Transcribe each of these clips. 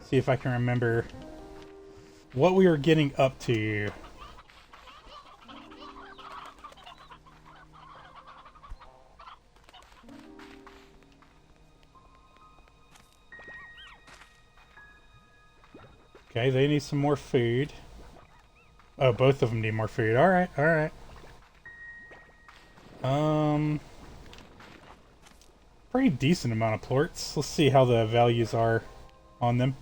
See if I can remember what we were getting up to. Okay, they need some more food. Oh, both of them need more food. Alright, alright. Pretty decent amount of plorts. Let's see how the values are on them.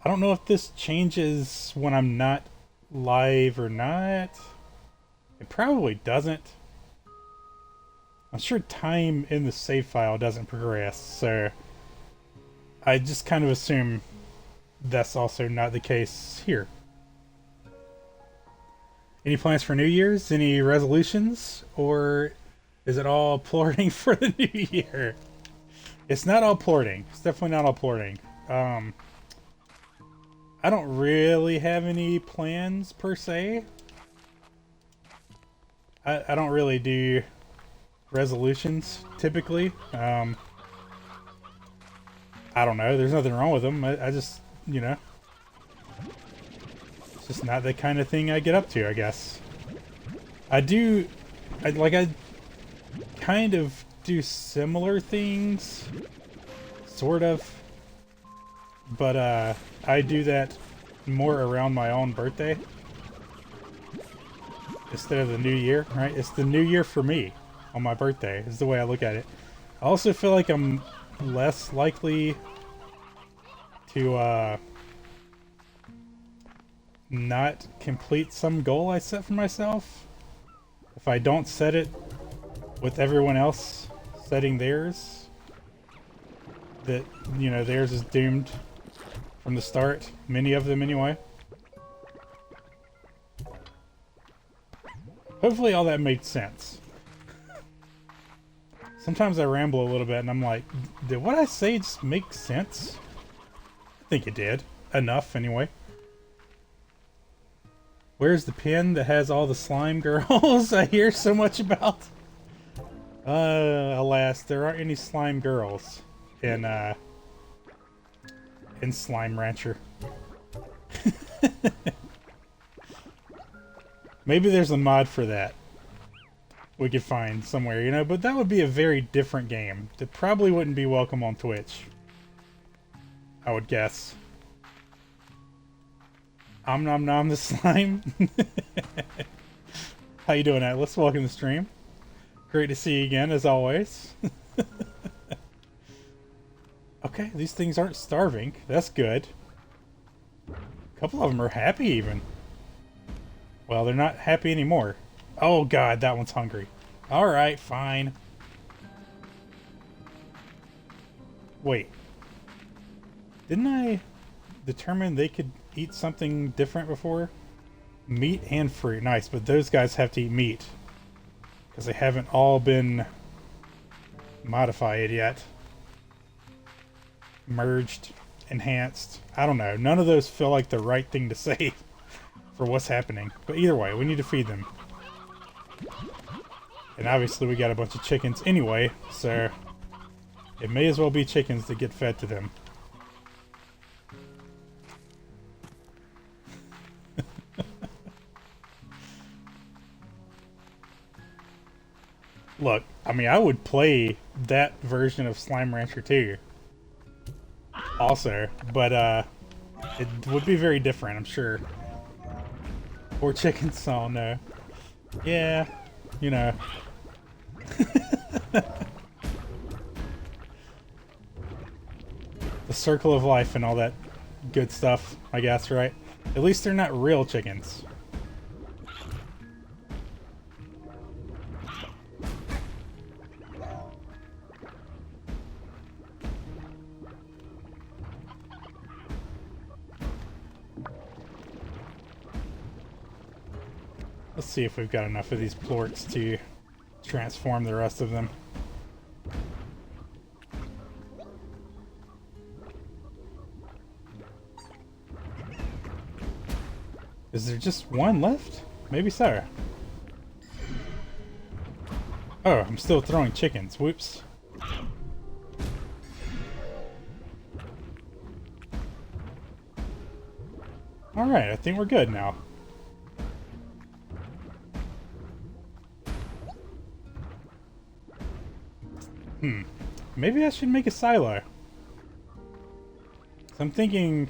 I don't know if this changes when I'm not live or not. It probably doesn't. I'm sure time in the save file doesn't progress, so I just kind of assume that's also not the case here. Any plans for New Year's? Any resolutions? Or is it all plorting for the new year? It's not all plorting. It's definitely not all plorting. I don't really have any plans per se. I don't really do resolutions typically. I don't know. There's nothing wrong with them. I just, you know, it's just not the kind of thing I get up to, I guess. I kind of do similar things, sort of, but I do that more around my own birthday instead of the new year, right? It's the new year for me on my birthday is the way I look at it. I also feel like I'm less likely to not complete some goal I set for myself if I don't set it with everyone else setting theirs. That, you know, theirs is doomed from the start. Many of them anyway. Hopefully all that made sense. Sometimes I ramble a little bit and I'm like, did what I say just make sense? I think it did. Enough anyway. Where's the pin that has all the slime girls I hear so much about? Alas, there aren't any slime girls in Slime Rancher. Maybe there's a mod for that we could find somewhere, you know, but that would be a very different game. That probably wouldn't be welcome on Twitch, I would guess. Om nom nom the slime. How you doing, Atlas? Welcome to the stream. Great to see you again, as always. Okay, these things aren't starving. That's good. A couple of them are happy, even. Well, they're not happy anymore. Oh god, that one's hungry. Alright, fine. Wait. Didn't I determine they could eat something different before? Meat and fruit. Nice, but those guys have to eat meat. Because they haven't all been modified yet. Merged, enhanced. I don't know. None of those feel like the right thing to say for what's happening. But either way, we need to feed them. And obviously we got a bunch of chickens anyway, so it may as well be chickens that get fed to them. Look, I mean, I would play that version of Slime Rancher too. Also, but it would be very different, I'm sure. Poor chickens, oh no. Yeah, you know. The circle of life and all that good stuff, I guess, right? At least they're not real chickens. Let's see if we've got enough of these plorts to transform the rest of them. Is there just one left? Maybe so. Oh, I'm still throwing chickens. Whoops. Alright, I think we're good now. Maybe I should make a silo. So I'm thinking,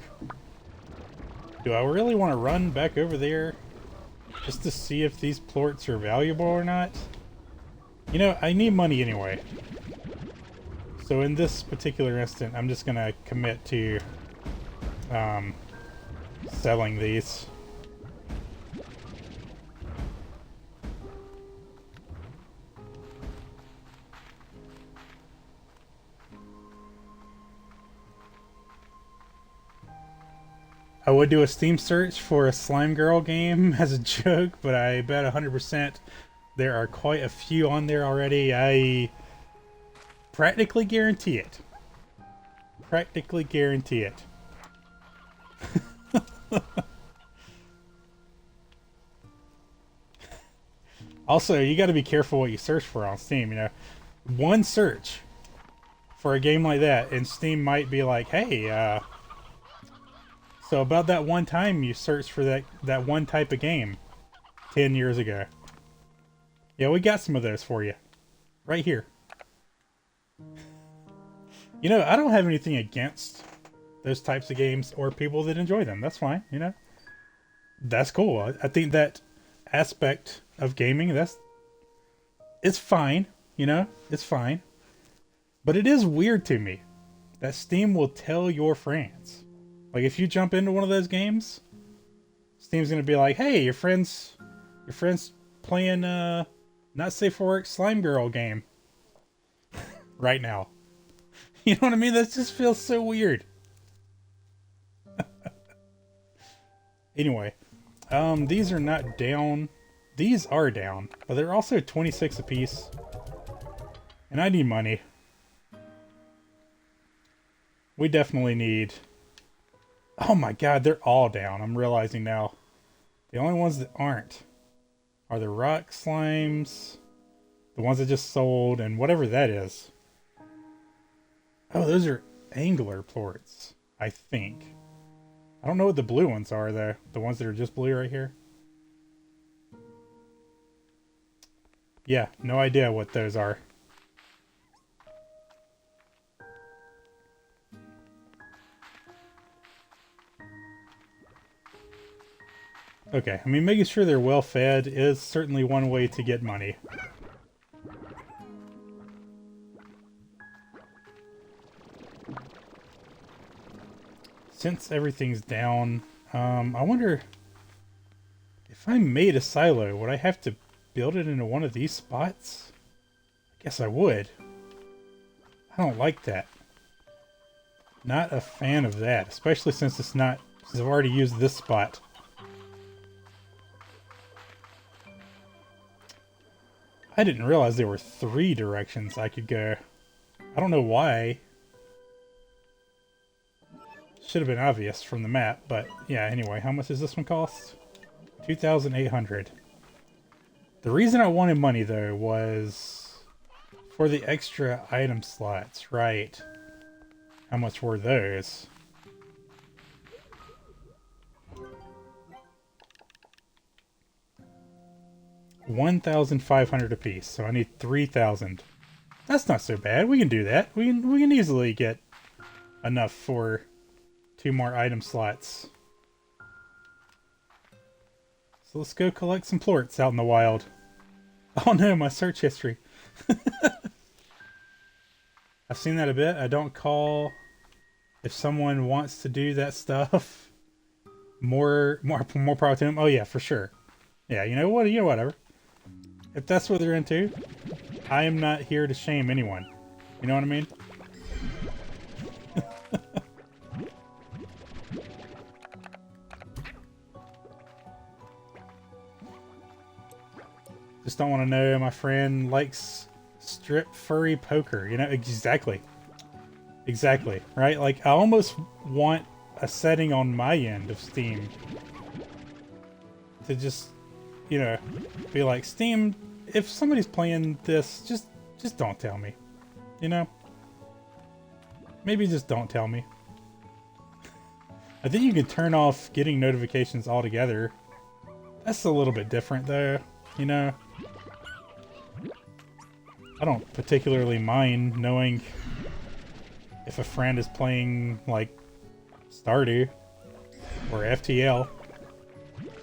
do I really want to run back over there just to see if these plorts are valuable or not? You know, I need money anyway. So in this particular instant, I'm just gonna commit to selling these. I would do a Steam search for a Slime Girl game as a joke, but I bet 100% there are quite a few on there already. I practically guarantee it. Practically guarantee it. Also, you got to be careful what you search for on Steam, you know. One search for a game like that, and Steam might be like, hey, so about that one time you searched for that one type of game 10 years ago. Yeah, we got some of those for you. Right here. You know, I don't have anything against those types of games or people that enjoy them. That's fine, you know. That's cool. I think that aspect of gaming, it's fine, you know. It's fine. But it is weird to me that Steam will tell your friends. Like, if you jump into one of those games, Steam's gonna be like, hey, your friend's playing not safe for work Slime Girl game right now. You know what I mean? That just feels so weird. Anyway, these are not down. These are down, but they're also 26 apiece. And I need money. We definitely need... Oh my god, they're all down. I'm realizing now. The only ones that aren't are the rock slimes, the ones that just sold, and whatever that is. Oh, those are angler plorts, I think. I don't know what the blue ones are, though. The ones that are just blue right here. Yeah, no idea what those are. Okay, I mean, making sure they're well fed is certainly one way to get money. Since everything's down, I wonder if I made a silo, would I have to build it into one of these spots? I guess I would. I don't like that. Not a fan of that, especially since I've already used this spot. I didn't realize there were 3 directions I could go. I don't know why. Should have been obvious from the map, but yeah, anyway, how much does this one cost? 2,800. The reason I wanted money, though, was for the extra item slots, right? How much were those? $1,500 apiece, so I need 3,000. That's not so bad. We can do that. We can easily get enough for 2 more item slots. So let's go collect some plorts out in the wild. Oh no, my search history. I've seen that a bit. I don't call if someone wants to do that stuff. More power to them. Oh yeah, for sure. Yeah, you know what? You know, whatever. If that's what they're into, I am not here to shame anyone. You know what I mean? Just don't want to know my friend likes strip furry poker. You know, exactly. Exactly, right? Like, I almost want a setting on my end of Steam to just, you know, be like, Steam, if somebody's playing this, just don't tell me. You know? Maybe just don't tell me. I think you can turn off getting notifications altogether. That's a little bit different though, you know? I don't particularly mind knowing if a friend is playing, like, Stardew, or FTL,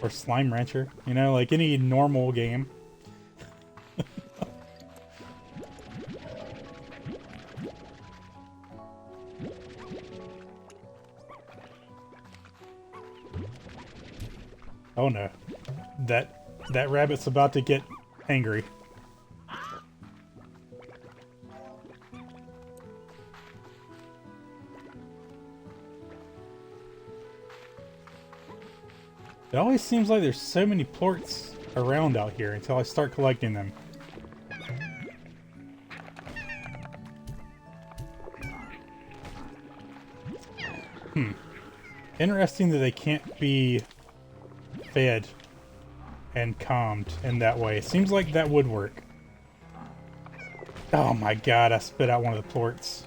or Slime Rancher, you know, like any normal game. Oh no. That rabbit's about to get angry. It always seems like there's so many plorts around out here until I start collecting them. Interesting that they can't be fed and calmed in that way. Seems like that would work. Oh my god, I spit out one of the plorts.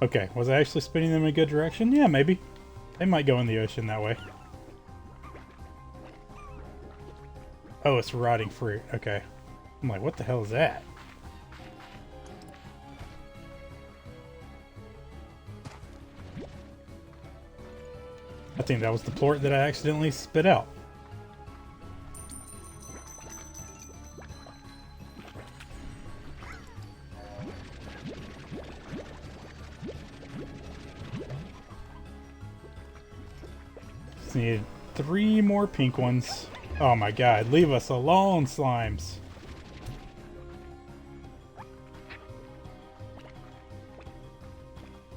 Okay, was I actually spinning them in a good direction? Yeah, maybe. They might go in the ocean that way. Oh, it's rotting fruit. Okay. I'm like, what the hell is that? I think that was the plort that I accidentally spit out. Just need 3 more pink ones. Oh my god, leave us alone, slimes.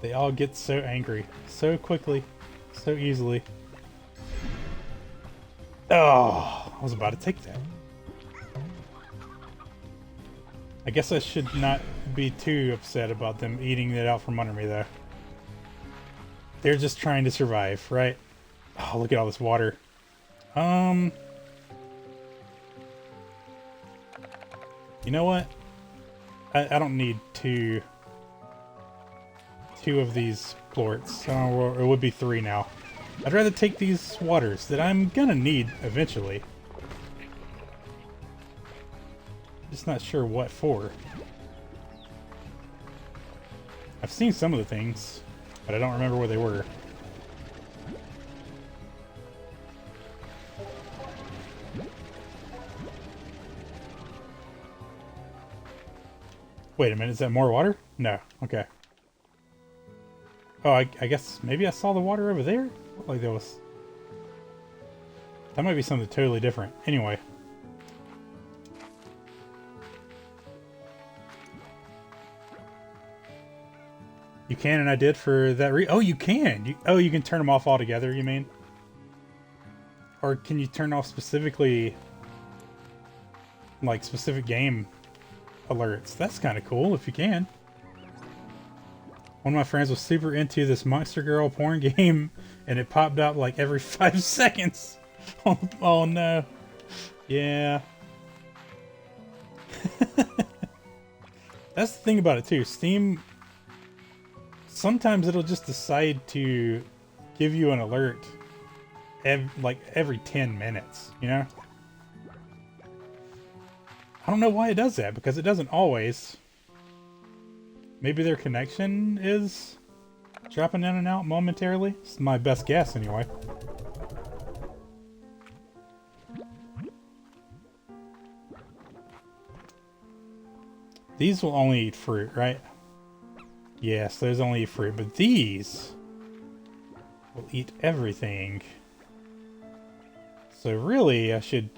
They all get so angry, so quickly, so easily. Oh, I was about to take that. I guess I should not be too upset about them eating it out from under me, though. They're just trying to survive, right? Oh, look at all this water. You know what? I don't need two of these plorts. Oh, it would be 3 now. I'd rather take these waters that I'm gonna need eventually. Just not sure what for. I've seen some of the things, but I don't remember where they were. Wait a minute, is that more water? No. Okay. Oh, I guess maybe I saw the water over there? Looked like there was... That might be something totally different. Anyway. You can, and I did for that oh, you can! Oh, you can turn them off altogether, you mean? Or can you turn off specifically... like, specific game alerts? That's kind of cool, if you can. One of my friends was super into this Monster Girl porn game, and it popped up like every 5 seconds. Oh no. Yeah. That's the thing about it too. Steam, sometimes it'll just decide to give you an alert like every 10 minutes, you know? I don't know why it does that, because it doesn't always. Maybe their connection is dropping in and out momentarily. It's my best guess, anyway. These will only eat fruit, right? Yes, those only eat fruit, but these will eat everything. So really, I should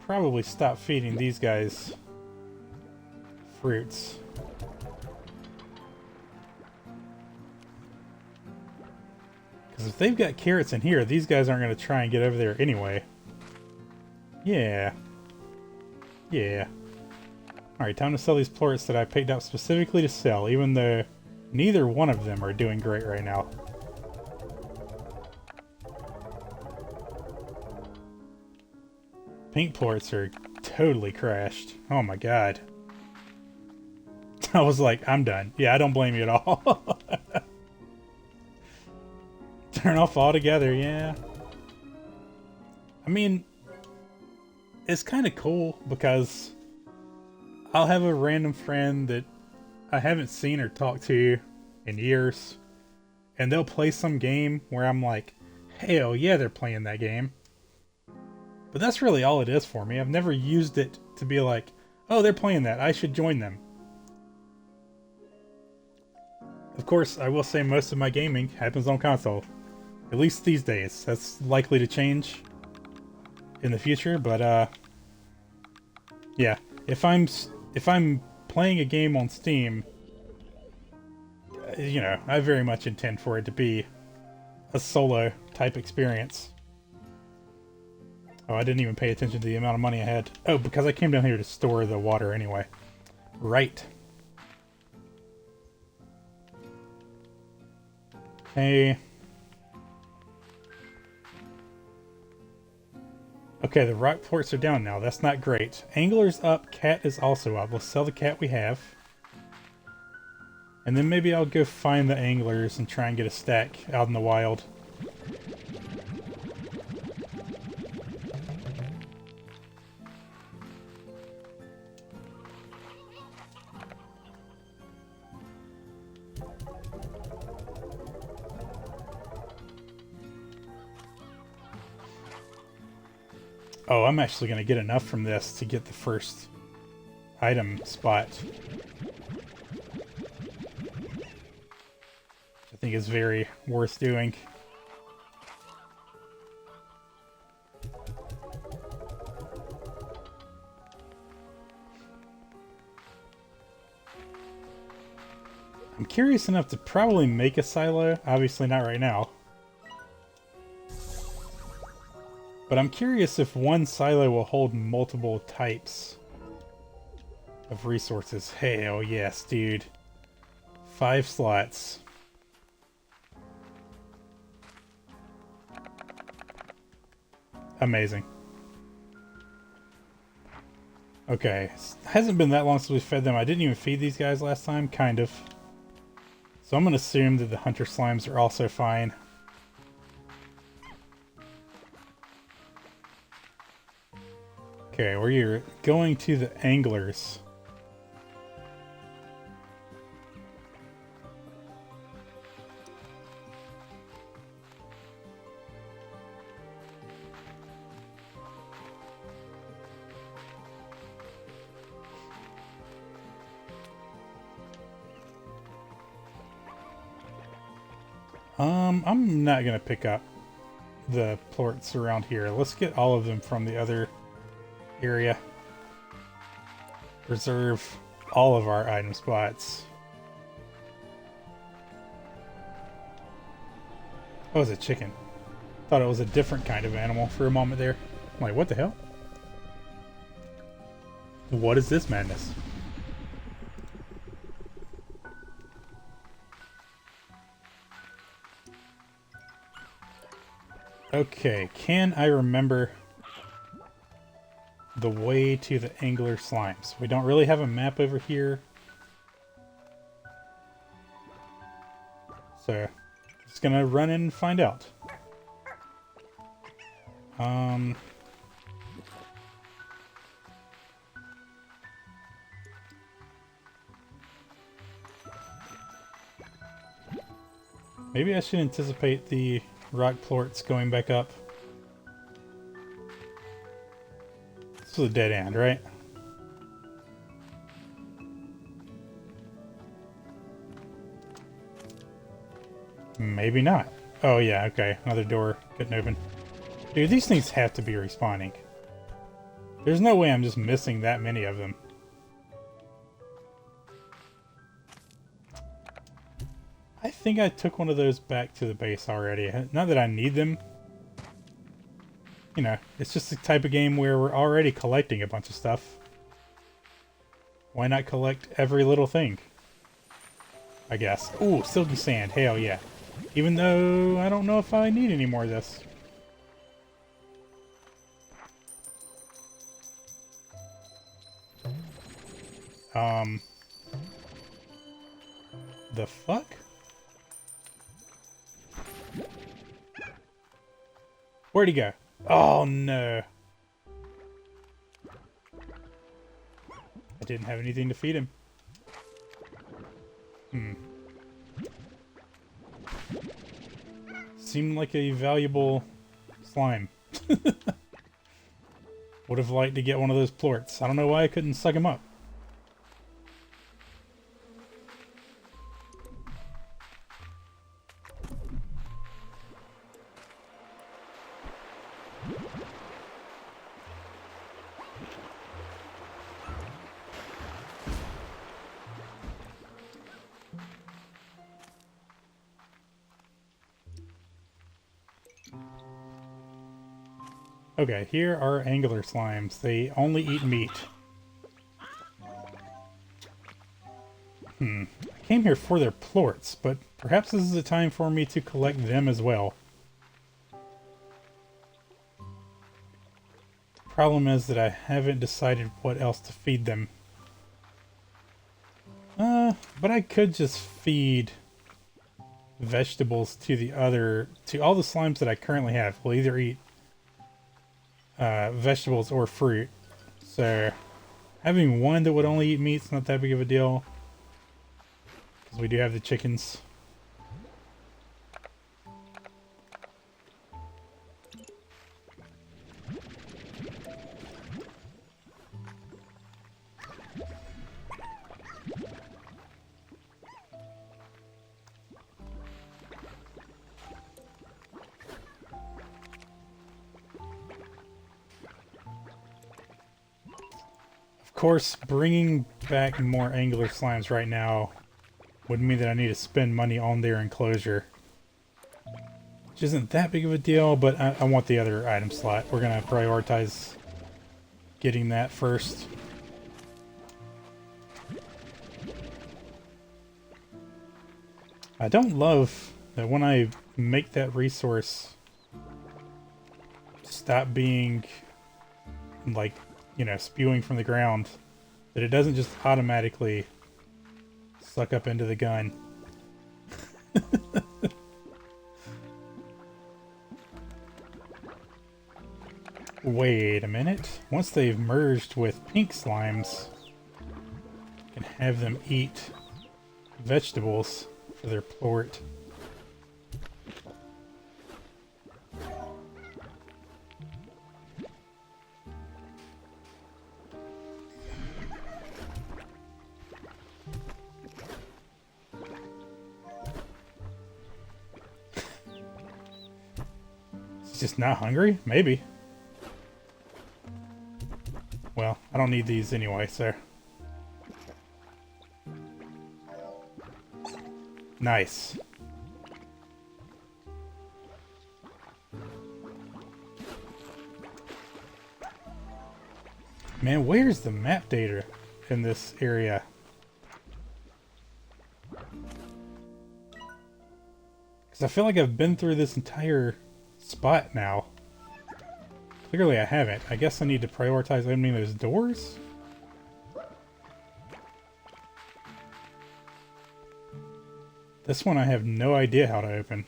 probably stop feeding these guys fruits. Because if they've got carrots in here, these guys aren't going to try and get over there anyway. Yeah. Yeah. Alright, time to sell these plorts that I picked out specifically to sell, even though neither one of them are doing great right now. Pink ports are totally crashed. Oh my god. I was like, I'm done. Yeah, I don't blame you at all. Turn off altogether, yeah. I mean, it's kind of cool because I'll have a random friend that I haven't seen or talked to in years, and they'll play some game where I'm like, hell yeah, they're playing that game. But that's really all it is for me. I've never used it to be like, oh, they're playing that, I should join them. Of course, I will say most of my gaming happens on console. At least these days. That's likely to change in the future, but yeah. If I'm playing a game on Steam, you know, I very much intend for it to be a solo type experience. Oh, I didn't even pay attention to the amount of money I had. Oh, because I came down here to store the water anyway. Right. Hey. Okay, the rock ports are down now. That's not great. Angler's up, cat is also up. Let's sell the cat we have. And then maybe I'll go find the anglers and try and get a stack out in the wild. Oh, I'm actually going to get enough from this to get the first item spot. I think is very worth doing. I'm curious enough to probably make a silo. Obviously not right now. But I'm curious if one silo will hold multiple types of resources. Hell yes, dude. 5 slots. Amazing. Okay, hasn't been that long since we fed them. I didn't even feed these guys last time, kind of. So I'm going to assume that the hunter slimes are also fine. Okay, we're going to the anglers. I'm not gonna pick up the plorts around here. Let's get all of them from the other area. Reserve all of our item spots. Oh, it's a chicken. Thought it was a different kind of animal for a moment there. I'm like, what the hell? What is this madness? Okay, can I remember the way to the angler slimes? We don't really have a map over here. So, just gonna run in and find out. Maybe I should anticipate the rock plorts going back up. This was a dead end, right? Maybe not. Oh yeah, okay. Another door couldn't open. Dude, these things have to be respawning. There's no way I'm just missing that many of them. I think I took one of those back to the base already. Not that I need them. You know, it's just the type of game where we're already collecting a bunch of stuff. Why not collect every little thing? I guess. Ooh, silky sand. Hell yeah. Even though I don't know if I need any more of this. The fuck? Where'd he go? Oh no. I didn't have anything to feed him. Seemed like a valuable slime. Would have liked to get one of those plorts. I don't know why I couldn't suck him up. Okay, here are angler slimes. They only eat meat. I came here for their plorts, but perhaps this is a time for me to collect them as well. Problem is that I haven't decided what else to feed them. But I could just feed vegetables to all the slimes that I currently have. Will either eat vegetables or fruit. So having one that would only eat meat is not that big of a deal. Because we do have the chickens. Of course, bringing back more angler slimes right now would mean that I need to spend money on their enclosure. Which isn't that big of a deal, but I want the other item slot. We're going to prioritize getting that first. I don't love that when I make that resource stop being like, you know, spewing from the ground, that it doesn't just automatically suck up into the gun. Wait a minute. Once they've merged with pink slimes, I can have them eat vegetables for their plort. Just not hungry? Maybe. Well, I don't need these anyway, so. Nice. Man, where's the map data in this area? Because I feel like I've been through this entire spot now. Clearly I haven't. I guess I need to prioritize opening those doors? This one I have no idea how to open.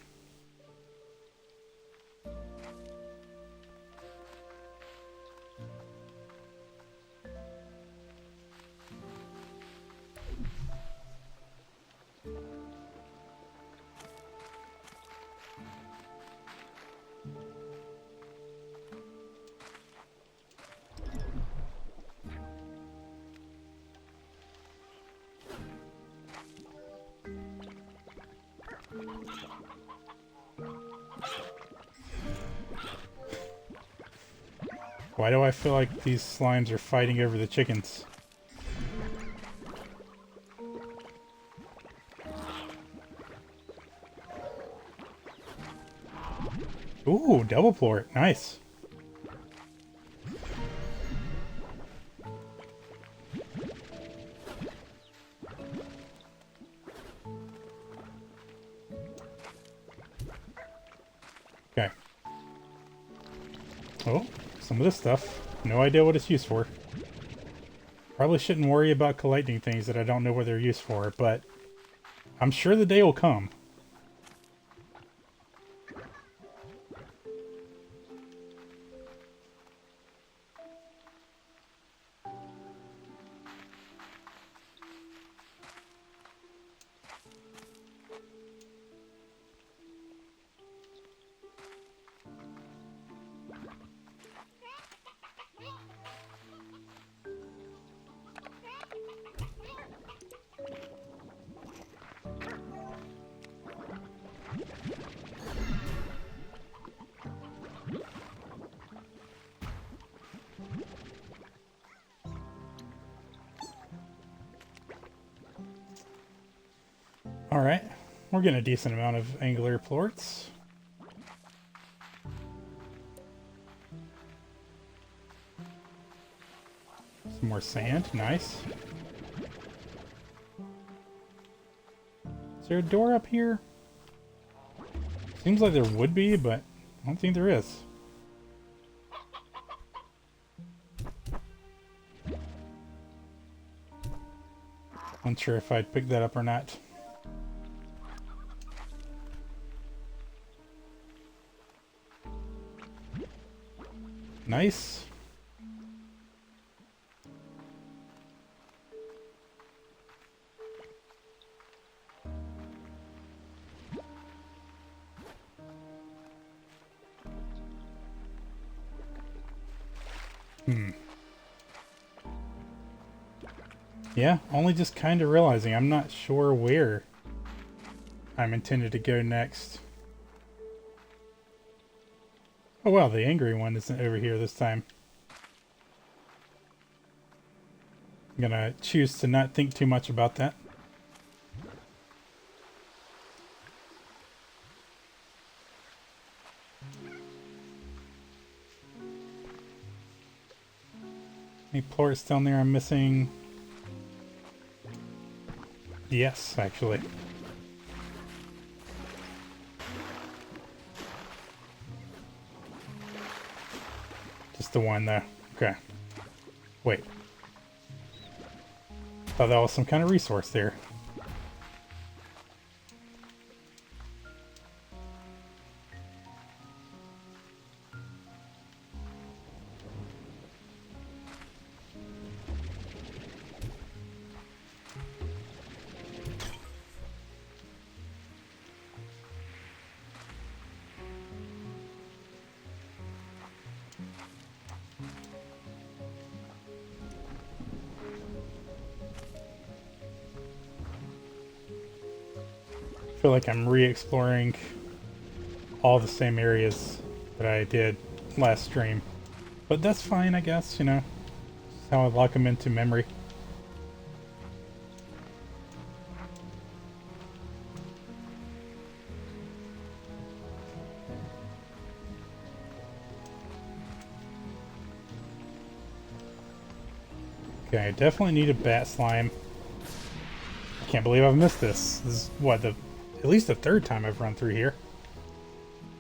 Why do I feel like these slimes are fighting over the chickens? Ooh, double plort. Nice. Okay. Oh, some of this stuff. No idea what it's used for. Probably shouldn't worry about collecting things that I don't know what they're used for, but I'm sure the day will come. Alright, we're getting a decent amount of angular plorts. Some more sand, nice. Is there a door up here? Seems like there would be, but I don't think there is. Unsure if I'd pick that up or not. Nice. Yeah, only just kind of realizing I'm not sure where I'm intended to go next. Oh well, the angry one isn't over here this time. I'm gonna choose to not think too much about that. Any plorts down there I'm missing? Yes, actually. Just the one though. Okay. Wait. Thought that was some kind of resource there. I feel like I'm re-exploring all the same areas that I did last stream. But that's fine, I guess, you know. That's how I lock them into memory. Okay, I definitely need a bat slime. I can't believe I've missed this. This is, what, at least the third time I've run through here.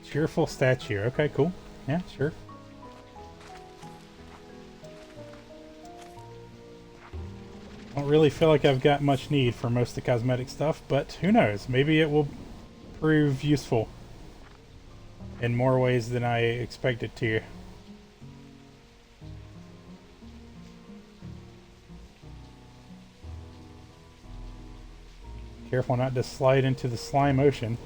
Cheerful statue. Okay, cool. Yeah, sure. Don't really feel like I've got much need for most of the cosmetic stuff, but who knows? Maybe it will prove useful in more ways than I expected to. Careful not to slide into the slime ocean.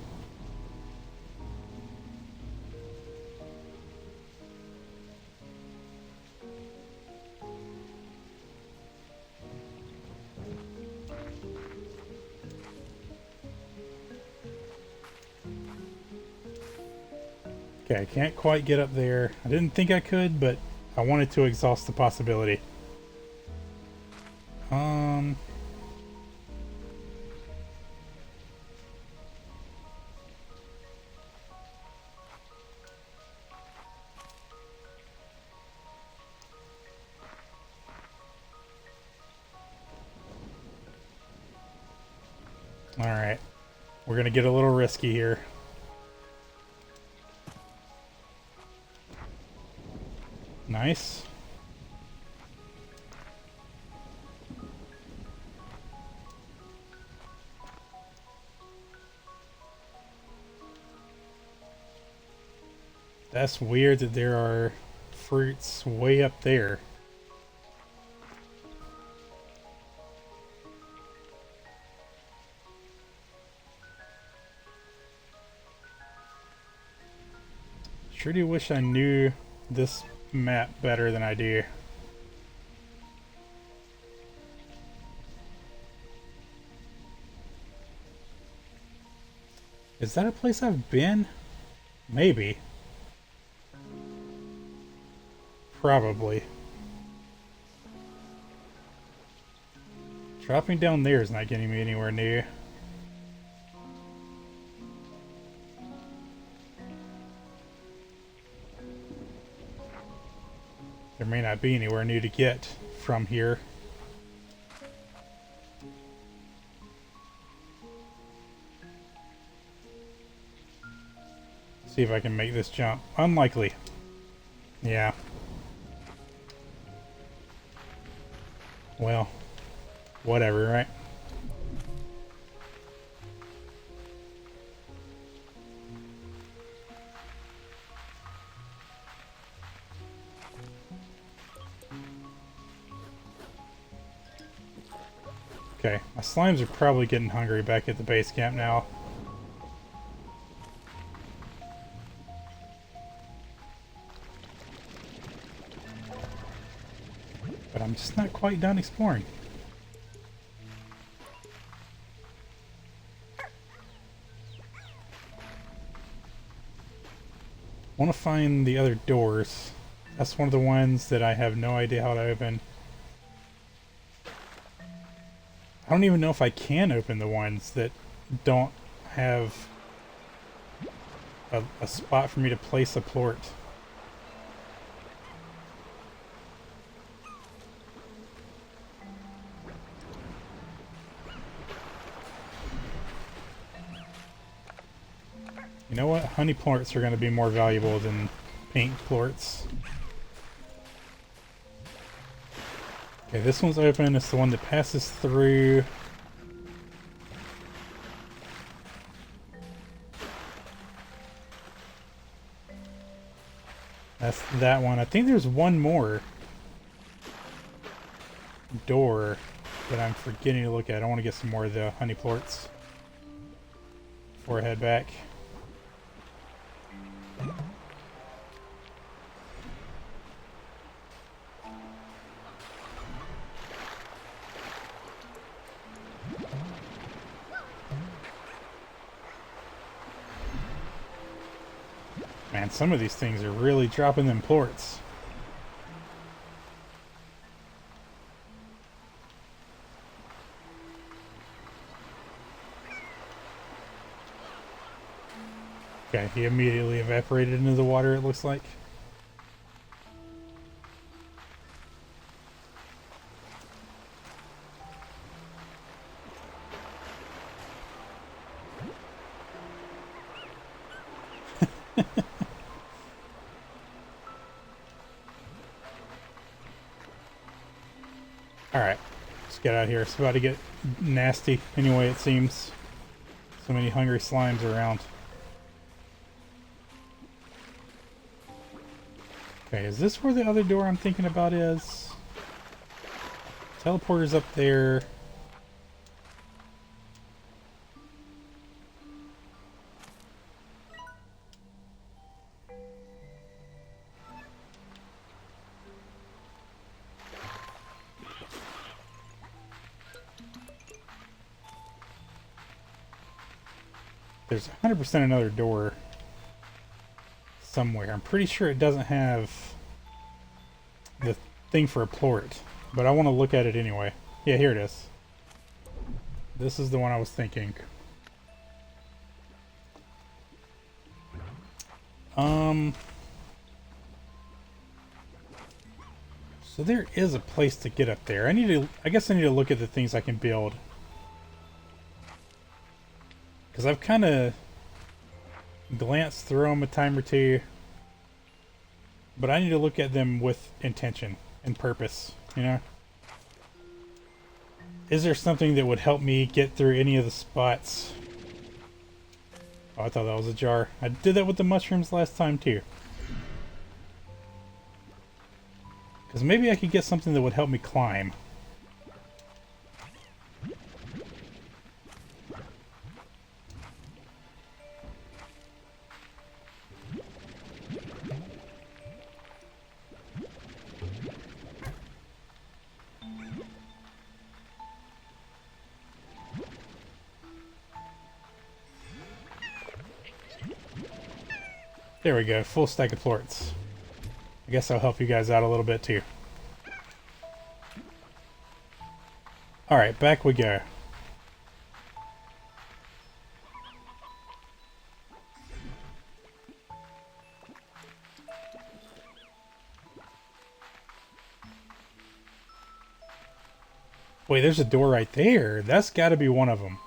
Okay, I can't quite get up there. I didn't think I could, but I wanted to exhaust the possibility. Alright. We're gonna get a little risky here. Nice. That's weird that there are fruits way up there. Sure do wish I knew this map better than I do. Is that a place I've been? Maybe. Probably. Dropping down there is not getting me anywhere new. There may not be anywhere new to get from here. See if I can make this jump. Unlikely. Yeah. Well, whatever, right? Okay, my slimes are probably getting hungry back at the base camp now. But I'm just not quite done exploring. I want to find the other doors. That's one of the ones that I have no idea how to open. I don't even know if I can open the ones that don't have a spot for me to place a plort. You know what? Honey plorts are going to be more valuable than pink plorts. Okay, this one's open. It's the one that passes through. That's that one. I think there's one more door that I'm forgetting to look at. I want to get some more of the honey plorts before I head back. Man, some of these things are really dropping them plorts. Okay, he immediately evaporated into the water, it looks like. Alright, let's get out of here. It's about to get nasty anyway, it seems. So many hungry slimes around. Okay, is this where the other door I'm thinking about is? Teleporter's up there. There's 100% another door somewhere. I'm pretty sure it doesn't have the thing for a plort, but I want to look at it anyway. Yeah, here it is. This is the one I was thinking. So there is a place to get up there. I guess I need to look at the things I can build. Because I've kind of glanced through them a time or two. But I need to look at them with intention and purpose, you know? Is there something that would help me get through any of the spots? Oh, I thought that was a jar. I did that with the mushrooms last time too. Because maybe I could get something that would help me climb. There we go, full stack of plorts. I guess I'll help you guys out a little bit too. Alright, back we go. Wait, there's a door right there. That's got to be one of them.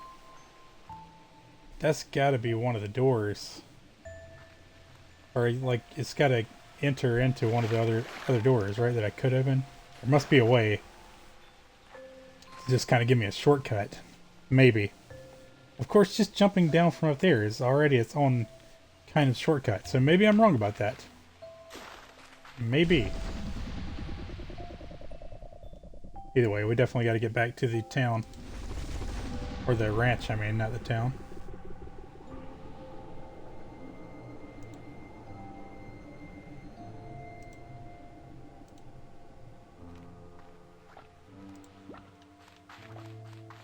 That's got to be one of the doors. Or, like, it's got to enter into one of the other doors, right, that I could open? There must be a way to just kind of give me a shortcut. Maybe. Of course, just jumping down from up there is already its own kind of shortcut. So maybe I'm wrong about that. Maybe. Either way, we definitely got to get back to the town. Or the ranch, I mean, not the town.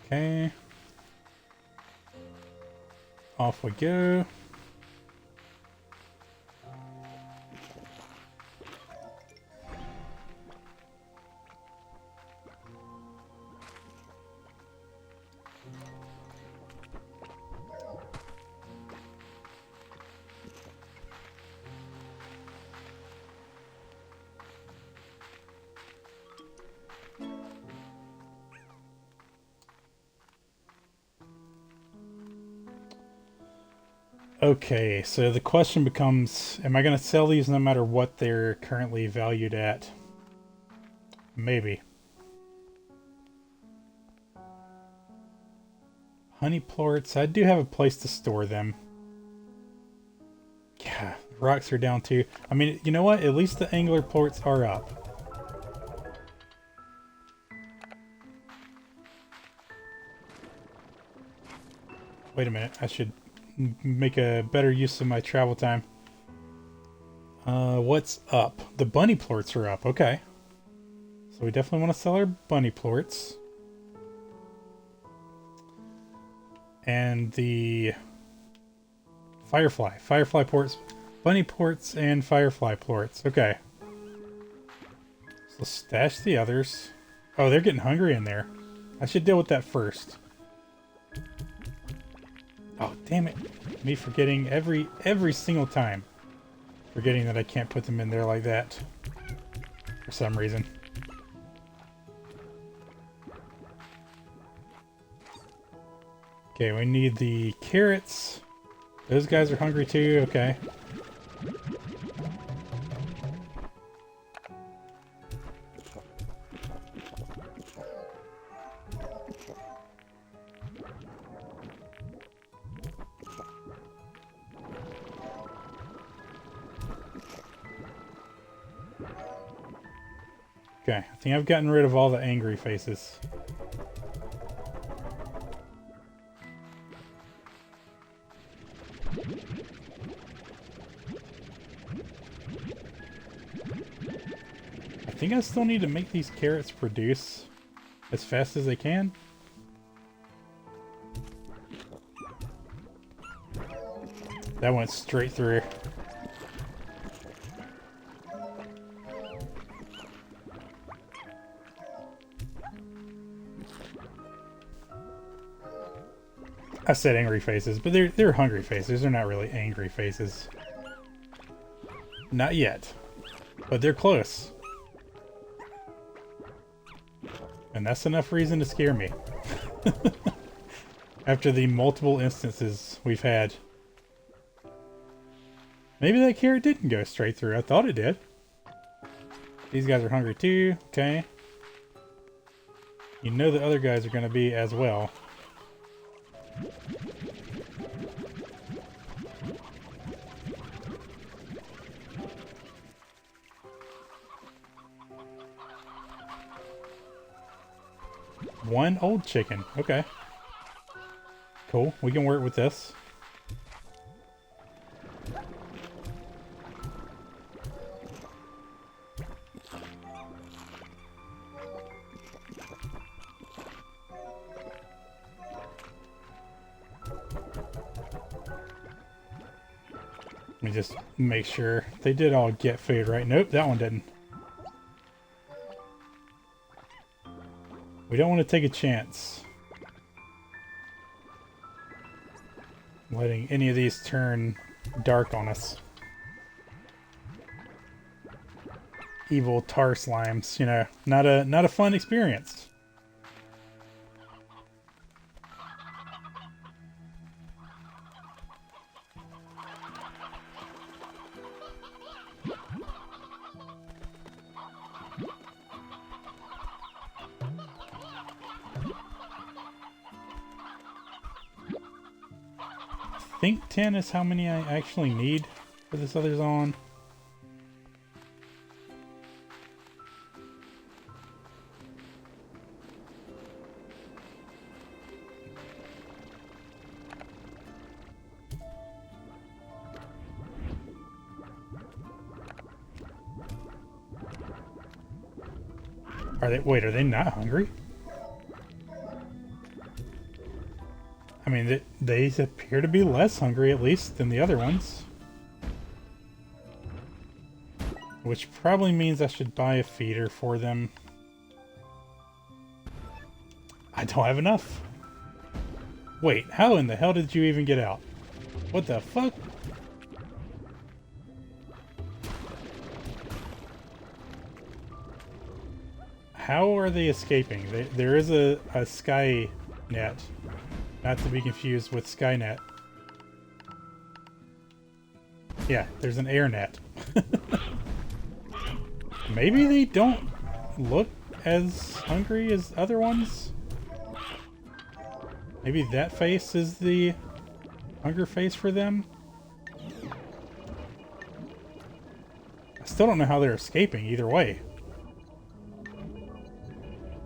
Okay. Off we go. Okay, so the question becomes, am I going to sell these no matter what they're currently valued at? Maybe. Honey plorts, I do have a place to store them. Yeah, rocks are down too. I mean, you know what? At least the angler plorts are up. Wait a minute, I should make a better use of my travel time. What's up? The bunny plorts are up, okay. So we definitely want to sell our bunny plorts. And the firefly plorts, bunny plorts and firefly plorts, okay. So let's stash the others. Oh, they're getting hungry in there. I should deal with that first. Oh, damn it. Me forgetting every single time. Forgetting that I can't put them in there like that. For some reason. Okay, we need the carrots. Those guys are hungry too, okay. Okay, I think I've gotten rid of all the angry faces. I think I still need to make these carrots produce as fast as they can. That went straight through. I said angry faces, but they're hungry faces. They're not really angry faces. Not yet. But they're close. And that's enough reason to scare me. After the multiple instances we've had. Maybe that carrot didn't go straight through. I thought it did. These guys are hungry too. Okay. You know the other guys are going to be as well. One old chicken. Okay. Cool. We can work with this. Let me just make sure they did all get food, right? Nope, that one didn't. We don't want to take a chance letting any of these turn dark on us. Evil tar slimes, you know, not a fun experience. I think 10 is how many I actually need for this other zone. Wait, are they not hungry? I mean, they appear to be less hungry, at least, than the other ones. Which probably means I should buy a feeder for them. I don't have enough. Wait, how in the hell did you even get out? What the fuck? How are they escaping? There is a sky net. Not to be confused with Skynet. Yeah, there's an air net. Maybe they don't look as hungry as other ones? Maybe that face is the hunger face for them? I still don't know how they're escaping either way.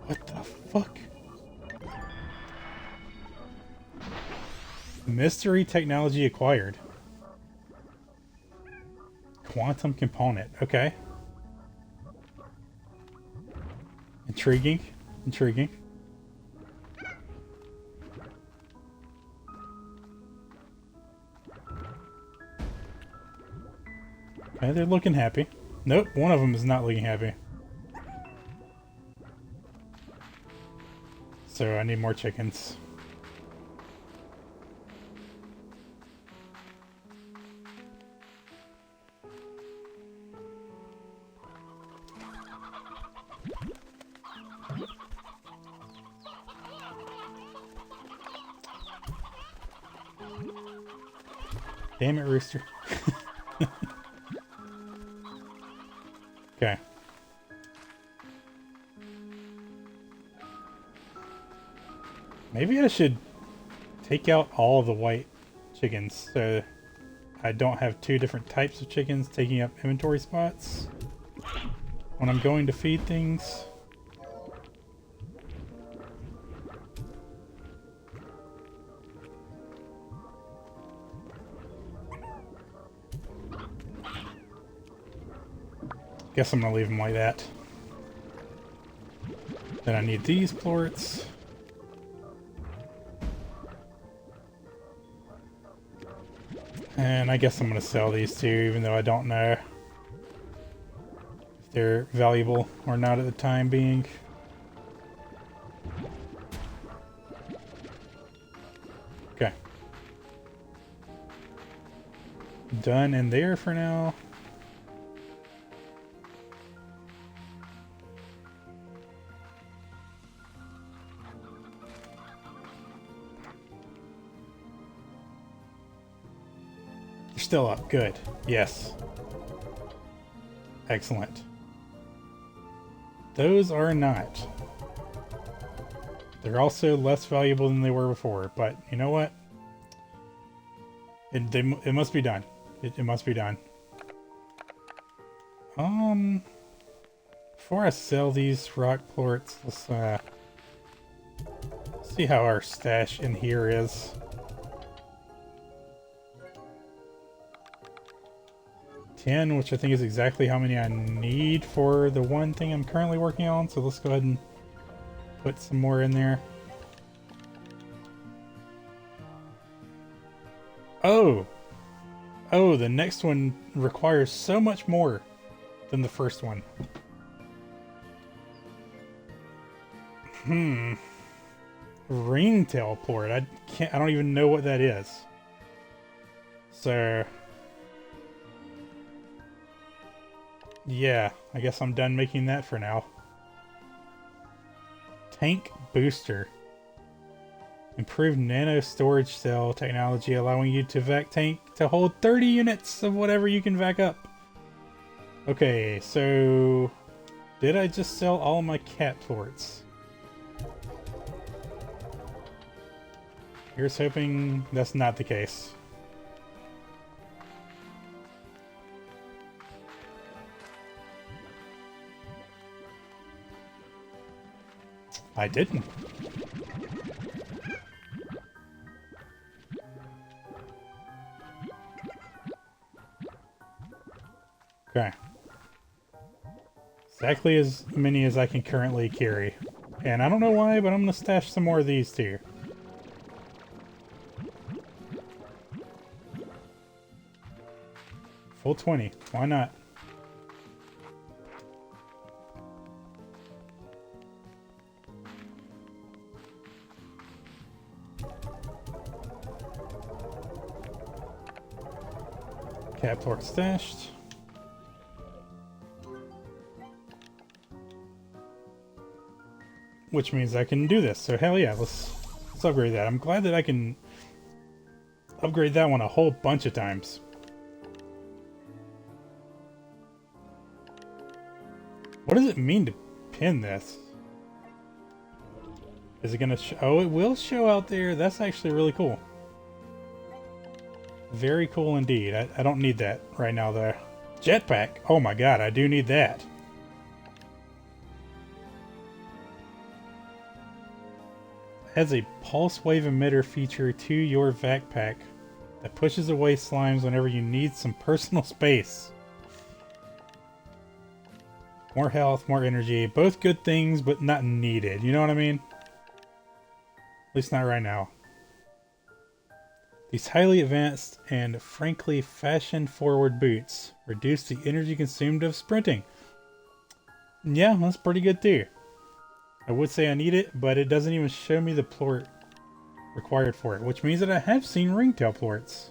What the fuck? Mystery technology acquired. Quantum component. Okay. Intriguing. Intriguing. Okay, they're looking happy. Nope, one of them is not looking happy. So I need more chickens. Damn it, Rooster. Okay. Maybe I should take out all the white chickens so I don't have two different types of chickens taking up inventory spots when I'm going to feed things. Guess I'm gonna leave them like that. Then I need these plorts. And I guess I'm gonna sell these two, even though I don't know if they're valuable or not at the time being. Okay. Done in there for now. Still up. Good. Yes. Excellent. Those are not. They're also less valuable than they were before, but you know what? It must be done. It must be done. Before I sell these rock plorts, let's See how our stash in here is. 10, which I think is exactly how many I need for the one thing I'm currently working on. So let's go ahead and put some more in there. Oh! Oh, the next one requires so much more than the first one. Ringtail plort. I don't even know what that is. So yeah, I guess I'm done making that for now. Tank booster. Improved nano storage cell technology allowing you to vac tank to hold 30 units of whatever you can vac up. Okay, so did I just sell all my cat plorts? Here's hoping that's not the case. I didn't. Okay. Exactly as many as I can currently carry. And I don't know why, but I'm gonna stash some more of these too. Full 20. Why not? Cat plort stashed. Which means I can do this. So hell yeah, let's upgrade that. I'm glad that I can upgrade that one a whole bunch of times. What does it mean to pin this? Is it gonna show? Oh, it will show out there. That's actually really cool. Very cool indeed. I don't need that right now though. Jetpack. Oh my god, I do need that. Adds a pulse wave emitter feature to your vac pack that pushes away slimes whenever you need some personal space. More health, more energy. Both good things, but not needed. You know what I mean? At least not right now. These highly advanced and frankly fashion-forward boots reduce the energy consumed of sprinting. Yeah, that's pretty good too. I would say I need it, but it doesn't even show me the plort required for it, which means that I have seen ringtail plorts.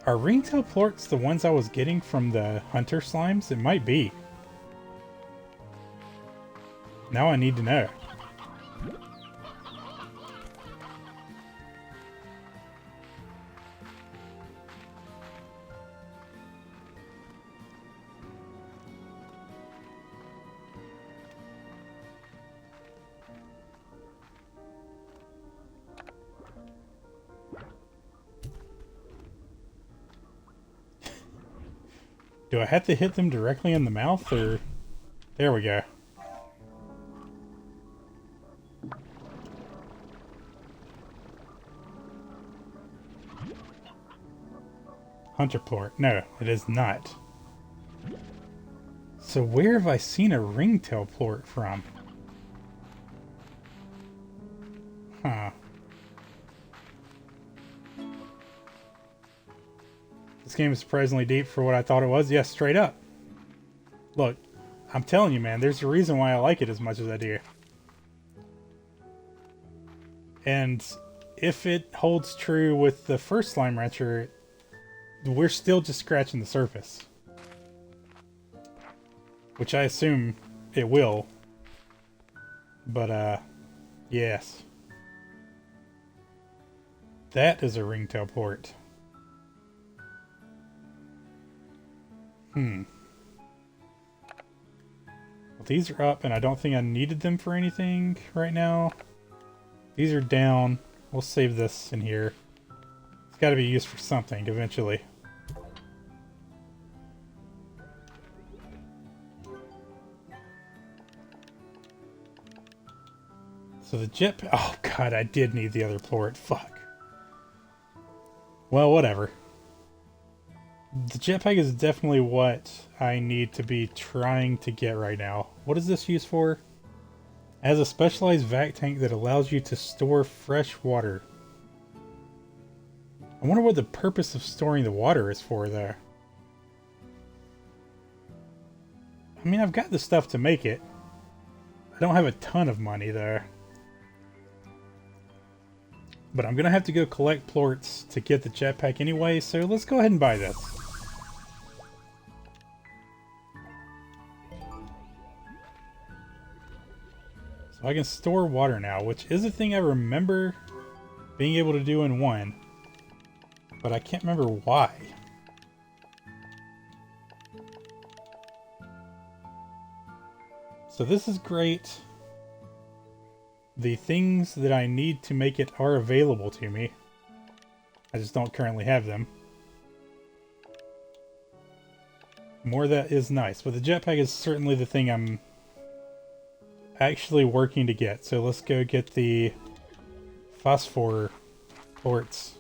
Are ringtail plorts the ones I was getting from the hunter slimes? It might be. Now I need to know. Do I have to hit them directly in the mouth, or... There we go. Hunter plort. No, it is not. So where have I seen a ringtail plort from? Huh. This game is surprisingly deep for what I thought it was. Yes, straight up. Look, I'm telling you, man, there's a reason why I like it as much as I do. And if it holds true with the first Slime Rancher, we're still just scratching the surface. Which I assume it will. But, yes. That is a ringtail plort. Well, these are up, and I don't think I needed them for anything right now. These are down. We'll save this in here. It's got to be used for something eventually. So the jetpack... Oh god, I did need the other plort. Fuck. Well, whatever. The jetpack is definitely what I need to be trying to get right now. What is this used for? It has a specialized vac tank that allows you to store fresh water. I wonder what the purpose of storing the water is for there. I mean, I've got the stuff to make it. I don't have a ton of money there. But I'm gonna have to go collect plorts to get the jetpack anyway, so let's go ahead and buy this. So I can store water now, which is a thing I remember being able to do in 1. But I can't remember why. So this is great. The things that I need to make it are available to me. I just don't currently have them. More of that is nice, but the jetpack is certainly the thing I'm actually working to get. So let's go get the phosphor plorts.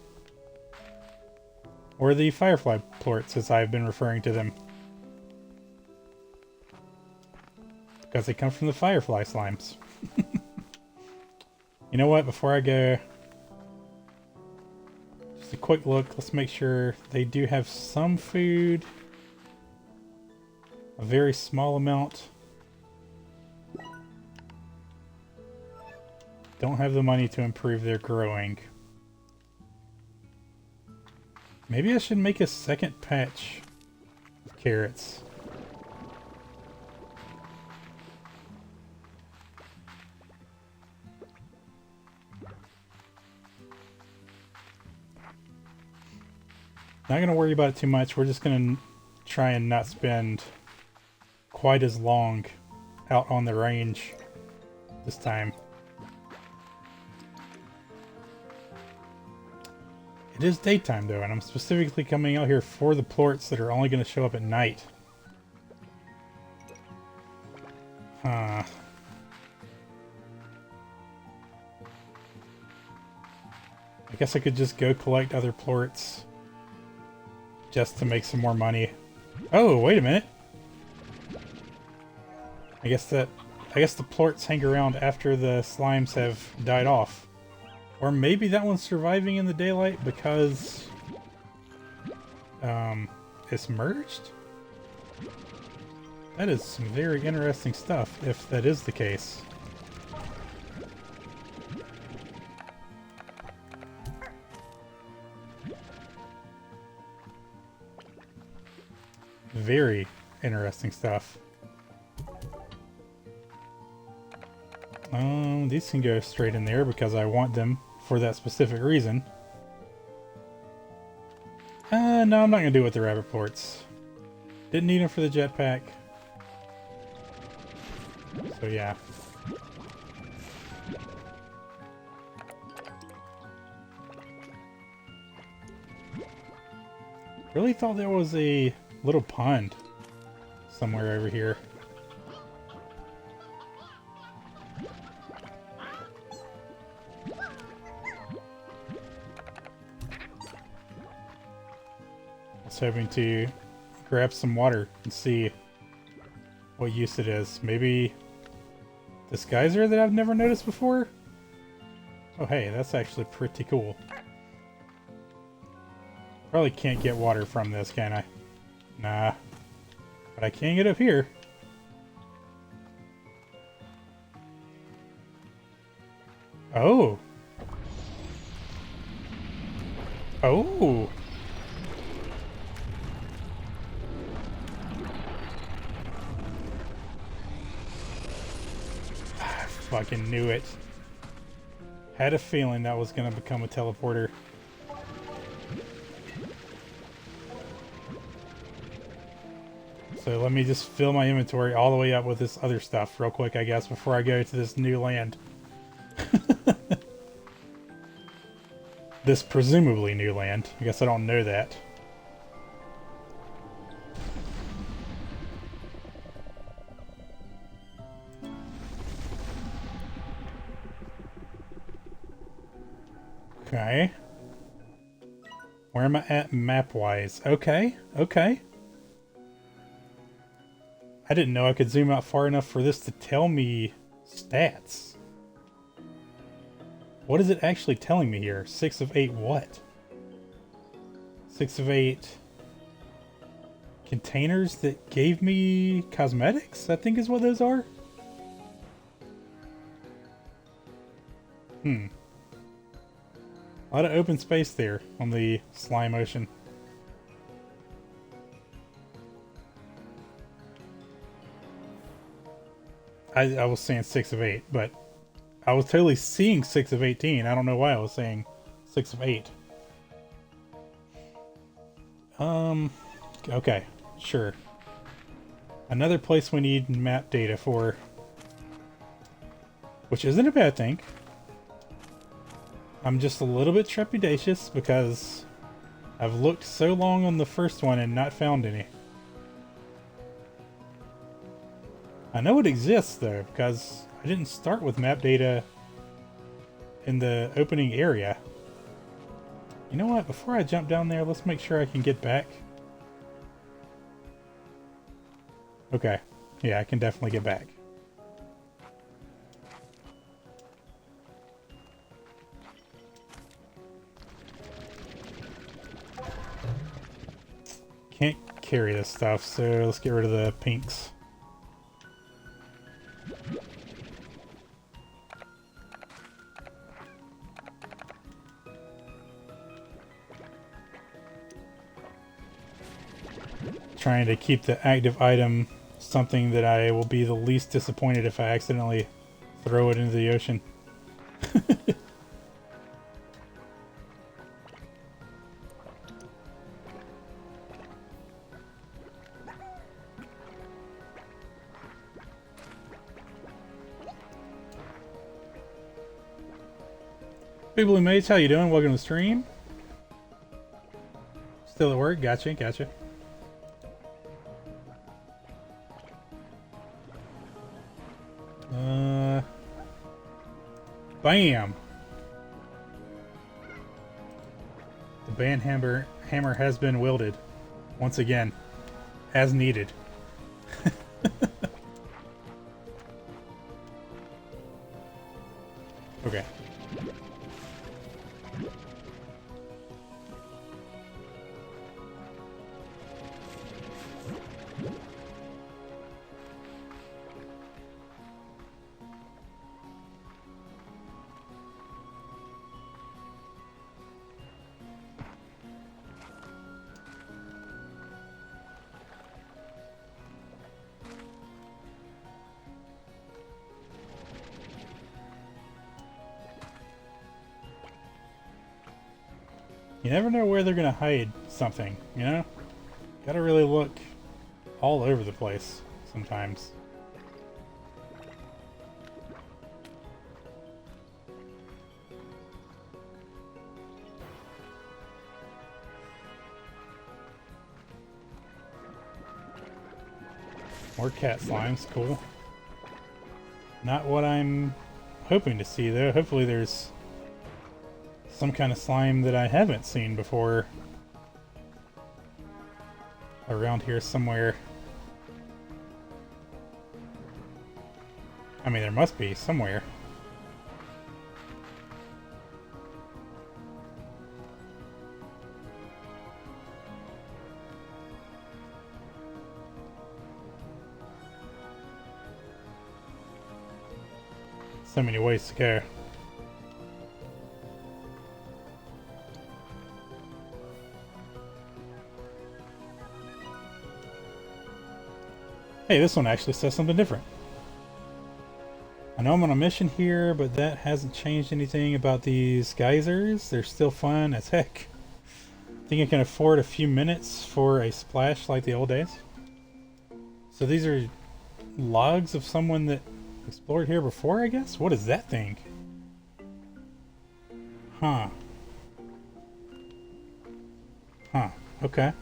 Or the firefly plorts, as I've been referring to them. Because they come from the firefly slimes. You know what, before I go, just a quick look, let's make sure they do have some food. A very small amount. Don't have the money to improve their growing. Maybe I should make a second patch of carrots. Not going to worry about it too much. We're just going to try and not spend quite as long out on the range this time. It is daytime though, and I'm specifically coming out here for the plorts that are only going to show up at night. Huh. I guess I could just go collect other plorts just to make some more money. Oh, wait a minute. I guess the plorts hang around after the slimes have died off. Or maybe that one's surviving in the daylight because it's merged? That is some very interesting stuff, if that is the case. Very interesting stuff. These can go straight in there because I want them for that specific reason. No, I'm not going to do it with the rabbit plorts. Didn't need them for the jetpack. So yeah. Really thought there was a little pond somewhere over here. I was hoping to grab some water and see what use it is. Maybe this geyser that I've never noticed before? Oh hey, that's actually pretty cool. Probably can't get water from this, can I? Nah. But I can get up here. Oh. Oh. I fucking knew it. Had a feeling that was gonna become a teleporter. So let me just fill my inventory all the way up with this other stuff real quick, I guess, before I go to this new land. This presumably new land. I guess I don't know that. Okay. Where am I at map-wise? Okay, okay. I didn't know I could zoom out far enough for this to tell me stats. What is it actually telling me here? 6 of 8 what? 6 of 8 containers that gave me cosmetics, I think is what those are? A lot of open space there on the slime ocean. I was saying 6 of 8, but I was totally seeing 6 of 18. I don't know why I was saying 6 of 8. Okay, sure. Another place we need map data for, which isn't a bad thing. I'm just a little bit trepidatious because I've looked so long on the first one and not found any. I know it exists though, because I didn't start with map data in the opening area. You know what? Before I jump down there, let's make sure I can get back. Okay. Yeah, I can definitely get back. Can't carry this stuff, so let's get rid of the pinks. Trying to keep the active item something that I will be the least disappointed if I accidentally throw it into the ocean. People mates, how you doing? Welcome to the stream. Still at work? Gotcha, gotcha. Bam! The band hammer has been wielded. Once again. As needed. Okay. You never know where they're gonna hide something, you know? Gotta really look all over the place sometimes. More cat slimes, cool. Not what I'm hoping to see though. Hopefully there's some kind of slime that I haven't seen before around here somewhere. I mean, there must be somewhere. So many ways to go. Hey, this one actually says something different. I know I'm on a mission here, but that hasn't changed anything about these geysers. They're still fun as heck. Think I can afford a few minutes for a splash like the old days? So these are logs of someone that explored here before, I guess? What is that thing? Huh. Huh. Okay.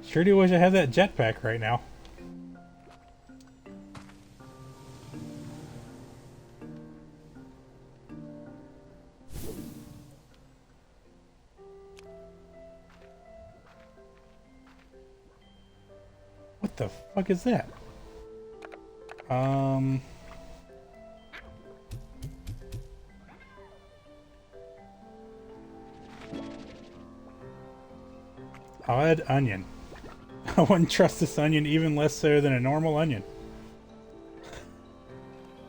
Sure do wish I had that jetpack right now. the fuck is that? Odd onion. I wouldn't trust this onion even less so than a normal onion.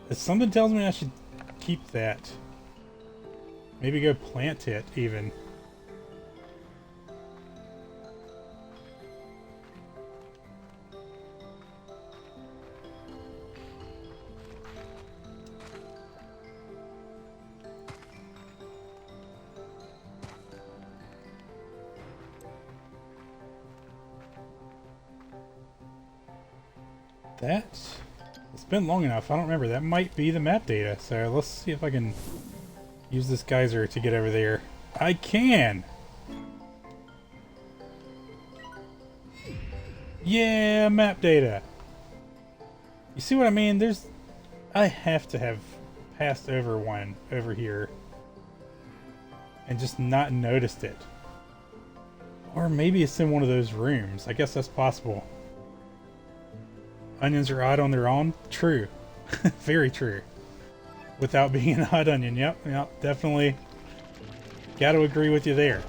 Something tells me I should keep that. Maybe go plant it even. It's been long enough. I don't remember. That might be the map data. So let's see if I can use this geyser to get over there. I can! Yeah, map data! You see what I mean? I have to have passed over one over here and just not noticed it. Or maybe it's in one of those rooms. I guess that's possible. Onions are odd on their own? True. Very true. Without being an odd onion. Yep, definitely. Gotta agree with you there.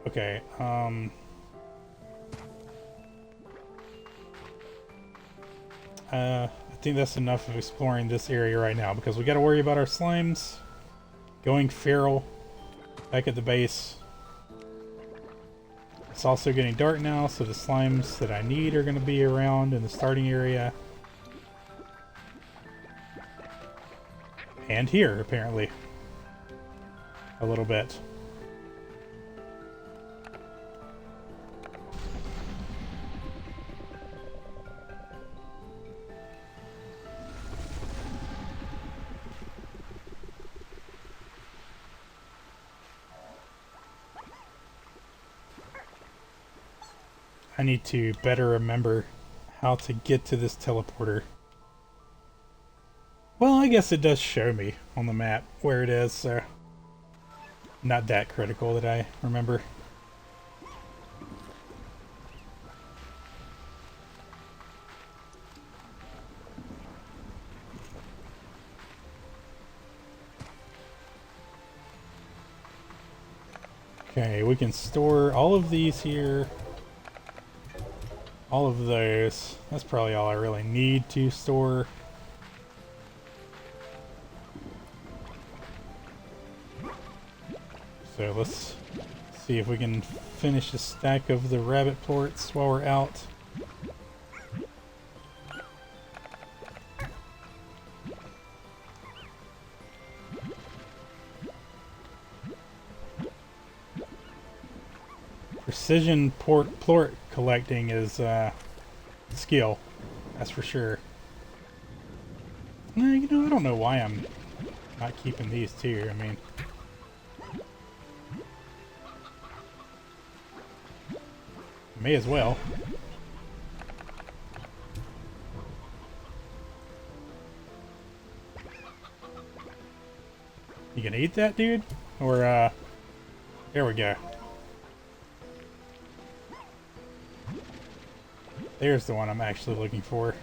Okay, I think that's enough of exploring this area right now, because we gotta worry about our slimes going feral back at the base. It's also getting dark now, so the slimes that I need are going to be around in the starting area. And here, apparently. A little bit. I need to better remember how to get to this teleporter. Well, I guess it does show me on the map where it is, so not that critical that I remember. Okay, we can store all of these here. All of those. That's probably all I really need to store. So let's see if we can finish a stack of the rabbit plorts while we're out. Precision plort collecting is skill, that's for sure. You know, I don't know why I'm not keeping these two. I mean, may as well. You gonna eat that, dude? Or there we go. There's the one I'm actually looking for.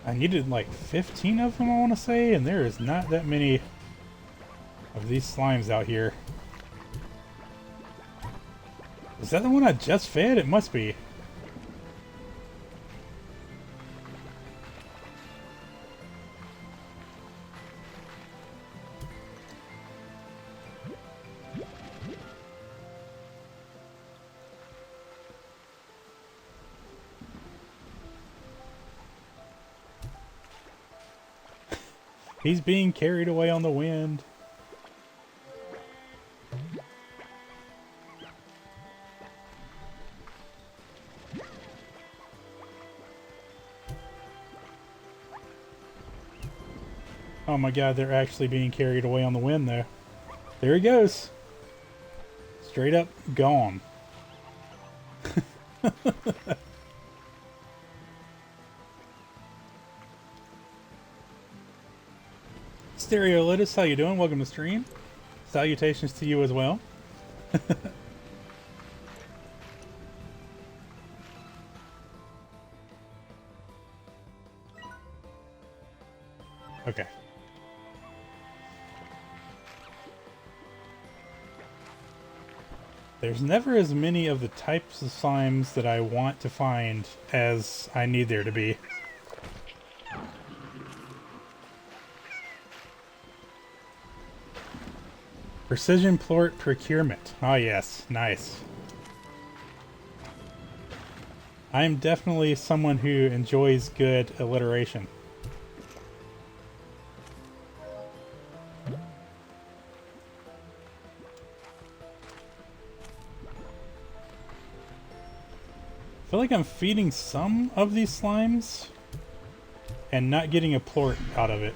I needed like 15 of them, I want to say, and there is not that many of these slimes out here. Is that the one I just fed? It must be. He's being carried away on the wind. Oh my god, they're actually being carried away on the wind though. There he goes. Straight up gone. Stereo Lotus, how you doing? Welcome to stream. Salutations to you as well. Okay. There's never as many of the types of slimes that I want to find as I need there to be. Precision plort procurement. Oh yes, nice. I am definitely someone who enjoys good alliteration. I feel like I'm feeding some of these slimes and not getting a plort out of it.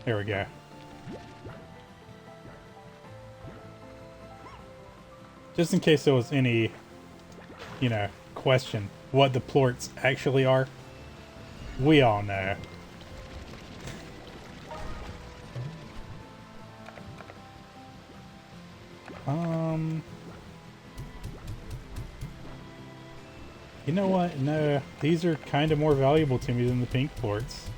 There we go. Just in case there was any, you know, question what the plorts actually are, we all know. You know what? No, these are kind of more valuable to me than the pink plorts.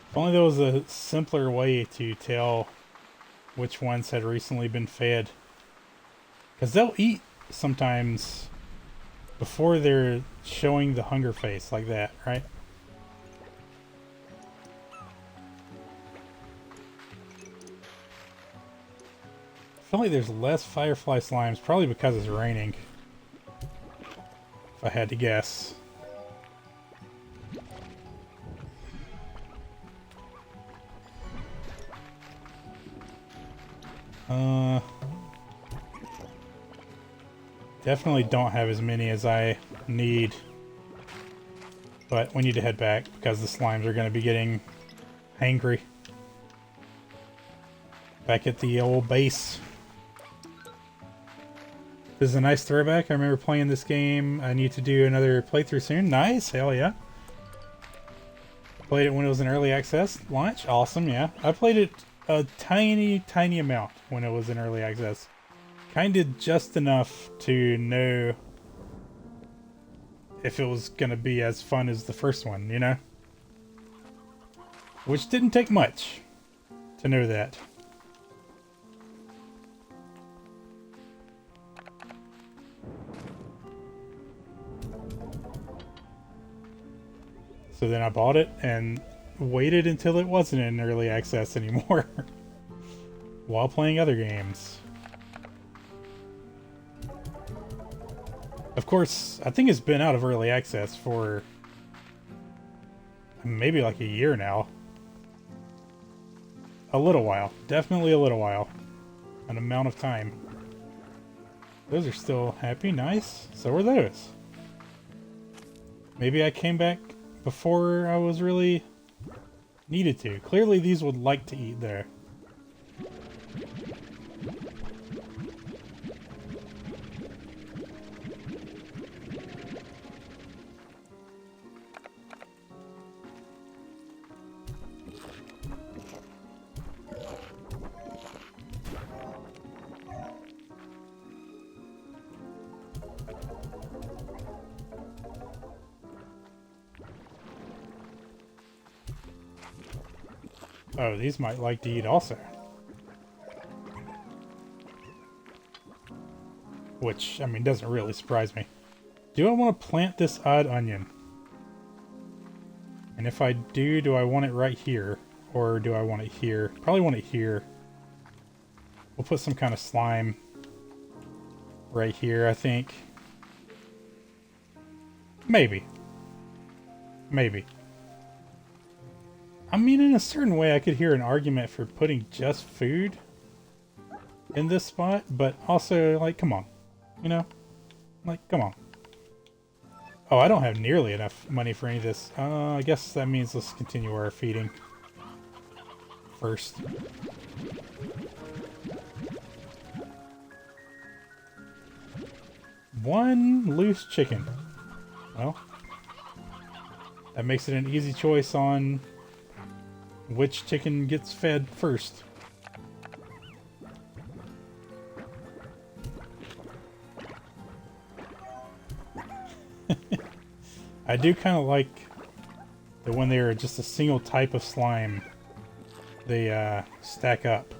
If only there was a simpler way to tell which ones had recently been fed. Because they'll eat sometimes before they're showing the hunger face like that, right? I feel like there's less firefly slimes, probably because it's raining. If I had to guess. Definitely don't have as many as I need. But we need to head back because the slimes are going to be getting hangry. Back at the old base. This is a nice throwback. I remember playing this game. I need to do another playthrough soon. Nice. Hell yeah. Played it when it was in early access launch. Awesome. Yeah. I played it a tiny amount when it was in early access. Kind of just enough to know if it was going to be as fun as the first one, you know? Which didn't take much to know that. So then I bought it and waited until it wasn't in early access anymore while playing other games. Of course, I think it's been out of early access for maybe like a year now. A little while. Definitely a little while. An amount of time. Those are still happy. Nice. So are those. Maybe I came back before I was really needed to. Clearly these would like to eat there. Oh, these might like to eat also. Which, I mean, doesn't really surprise me. Do I want to plant this odd onion? And if I do I want it right here? Or do I want it here? Probably want it here. We'll put some kind of slime right here, I think. Maybe. Maybe. I mean, in a certain way, I could hear an argument for putting just food in this spot, but also, like, come on. You know? Like, come on. Oh, I don't have nearly enough money for any of this. I guess that means let's continue our feeding first. One loose chicken. Well, that makes it an easy choice on which chicken gets fed first. I do kind of like that when they're just a single type of slime, they stack up.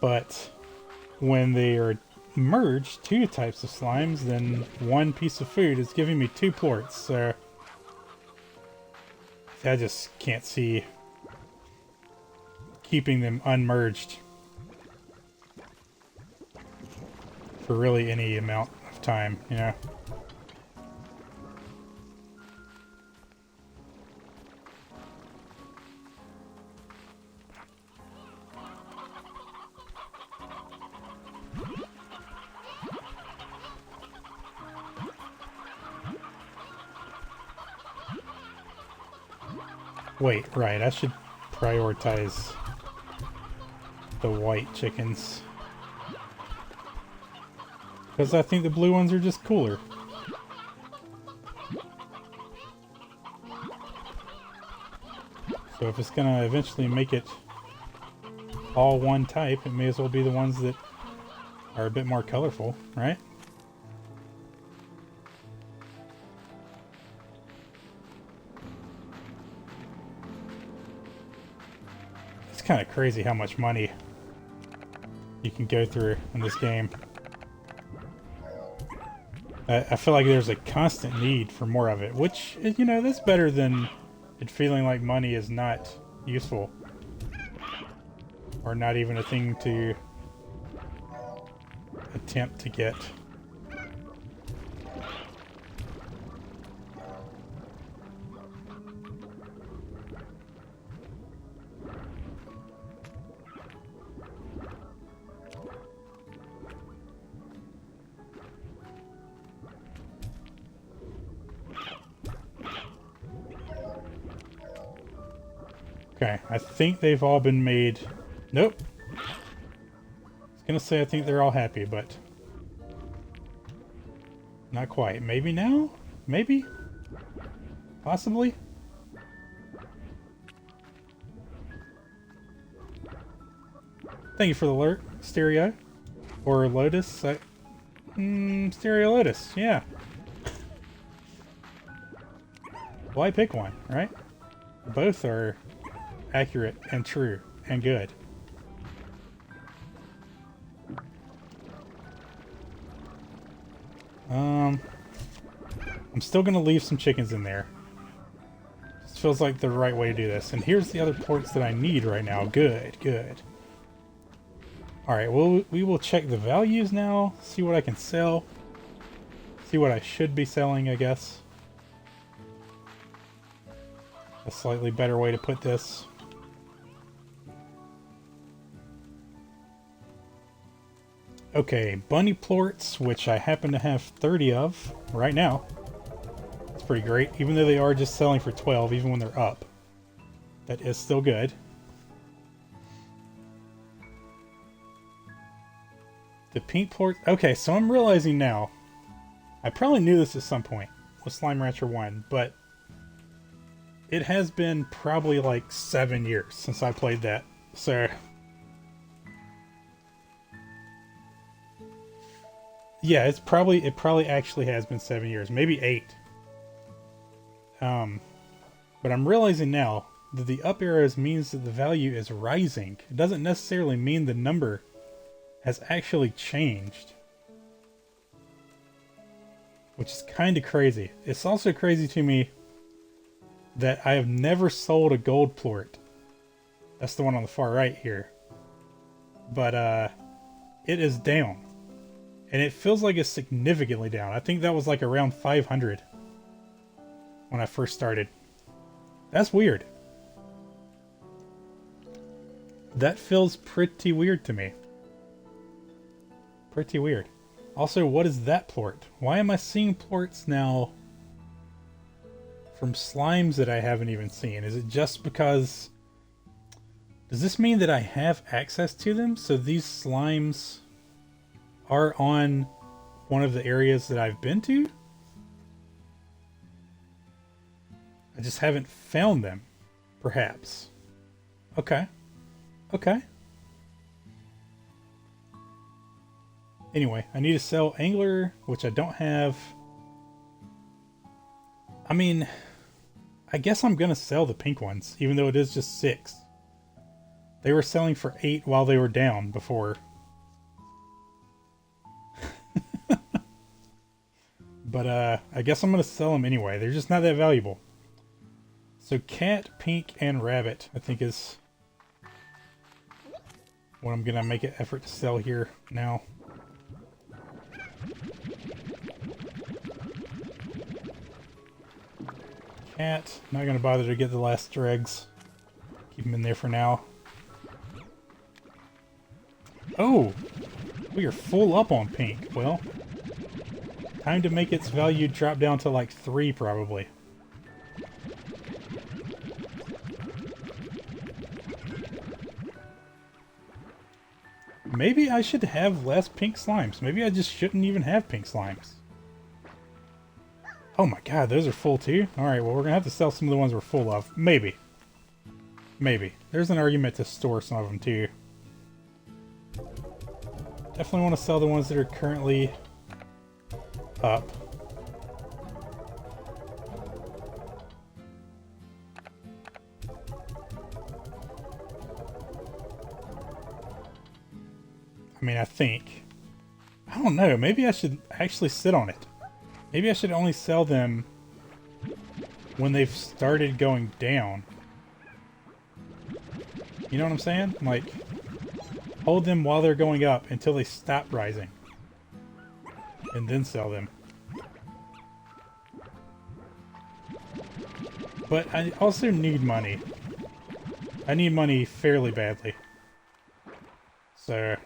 But when they are merged, two types of slimes, then one piece of food is giving me 2 plorts, so I just can't see keeping them unmerged for really any amount of time, you know? Wait, right, I should prioritize the white chickens. Because I think the blue ones are just cooler. So if it's gonna eventually make it all one type, it may as well be the ones that are a bit more colorful, right? It's kind of crazy how much money you can go through in this game. I feel like there's a constant need for more of it, which, you know, that's better than it feeling like money is not useful. Or not even a thing to attempt to get. Okay, I think they've all been made. Nope. I was gonna say I think they're all happy, but not quite. Maybe now? Maybe? Possibly? Thank you for the alert, Stereo. Or Lotus. Stereo Lotus, yeah. Why pick one, right? Both are accurate and true and good. I'm still gonna leave some chickens in there. This feels like the right way to do this. And here's the other ports that I need right now. Good, good. Alright, well, we will check the values now, see what I can sell. See what I should be selling, I guess. A slightly better way to put this. Okay, bunny plorts, which I happen to have 30 of right now. That's pretty great, even though they are just selling for 12, even when they're up. That is still good. The pink plort... Okay, so I'm realizing now, I probably knew this at some point with Slime Rancher 1, but it has been probably like 7 years since I played that, so... Yeah, it probably actually has been 7 years, maybe 8. But I'm realizing now that the up arrows means that the value is rising. It doesn't necessarily mean the number has actually changed. Which is kind of crazy. It's also crazy to me that I have never sold a gold plort. That's the one on the far right here. But it is down. And it feels like it's significantly down. I think that was like around 500 when I first started. That's weird. That feels pretty weird to me. Pretty weird. Also, what is that plort? Why am I seeing plorts now from slimes that I haven't even seen? Is it just because... Does this mean that I have access to them? So these slimes are on one of the areas that I've been to? I just haven't found them, perhaps. Okay. Okay. Anyway, I need to sell Angler, which I don't have. I mean, I guess I'm going to sell the pink ones, even though it is just 6. They were selling for 8 while they were down before. But I guess I'm going to sell them anyway. They're just not that valuable. So cat, pink, and rabbit, I think is what I'm going to make an effort to sell here now. Cat, not going to bother to get the last dregs. Keep them in there for now. Oh! We are full up on pink. Well, time to make its value drop down to like 3 probably. Maybe I should have less pink slimes. Maybe I just shouldn't even have pink slimes. Oh my god, those are full too? Alright, well we're gonna have to sell some of the ones we're full of. Maybe. Maybe. There's an argument to store some of them too. Definitely want to sell the ones that are currently up. I mean, I think. I don't know. Maybe I should actually sit on it. Maybe I should only sell them when they've started going down. You know what I'm saying? Like, hold them while they're going up until they stop rising. And then sell them. But I also need money. I need money fairly badly. So...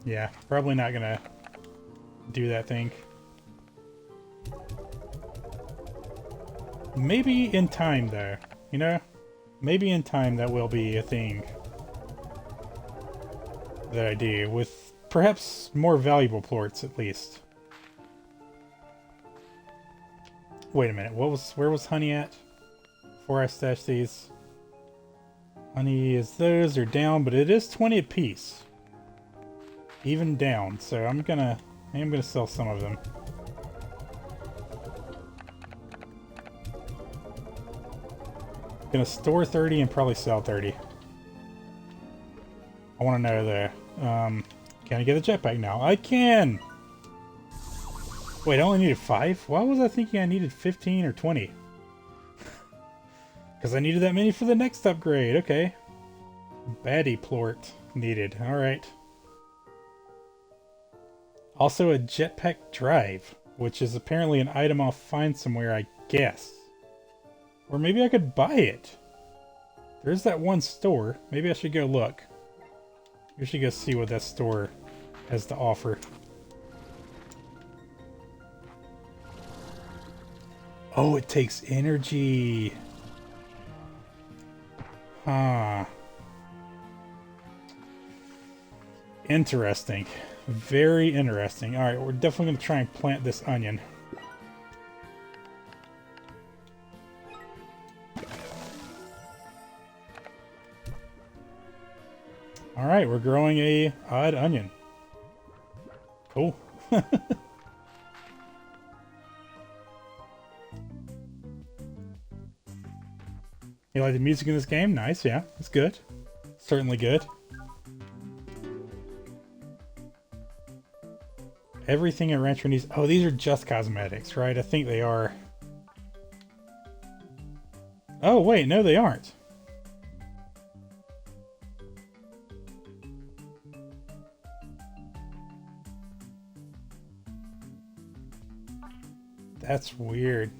yeah, probably not gonna do that thing. Maybe in time, though. You know? Maybe in time that will be a thing that I do, with perhaps more valuable plorts, at least. Wait a minute, where was honey at? Before I stash these. Honey is those are down, but it is 20 apiece. Even down, so I am gonna sell some of them. Gonna store 30 and probably sell 30. I want to know though. Can I get a jetpack now? I can! Wait, I only needed 5? Why was I thinking I needed 15 or 20? Because I needed that many for the next upgrade. Okay. Baddie plort needed. Alright. Also a jetpack drive, which is apparently an item I'll find somewhere, I guess. Or maybe I could buy it. There's that one store. Maybe I should go look. We should go see what that store has to offer. Oh, it takes energy. Huh. Interesting. Very interesting. Alright, we're definitely going to try and plant this onion. Alright, we're growing a odd onion. Cool. You like the music in this game? Nice, yeah. It's good. Certainly good. Everything in Rancher needs... Oh, these are just cosmetics, right? I think they are. Oh, wait, no they aren't. That's weird.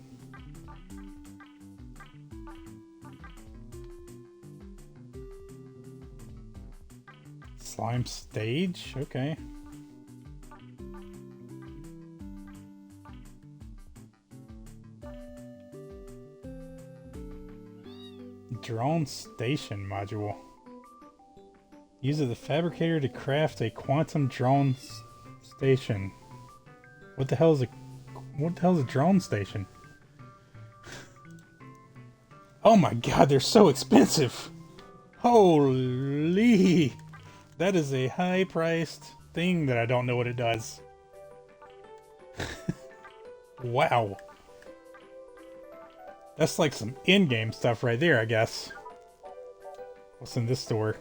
Slime stage? Okay. Drone station module. Uses the fabricator to craft a quantum drone station. What the hell is a drone station? Oh my god, they're so expensive! Holy! That is a high-priced thing that I don't know what it does. Wow. That's like some in-game stuff right there, I guess. What's in this store?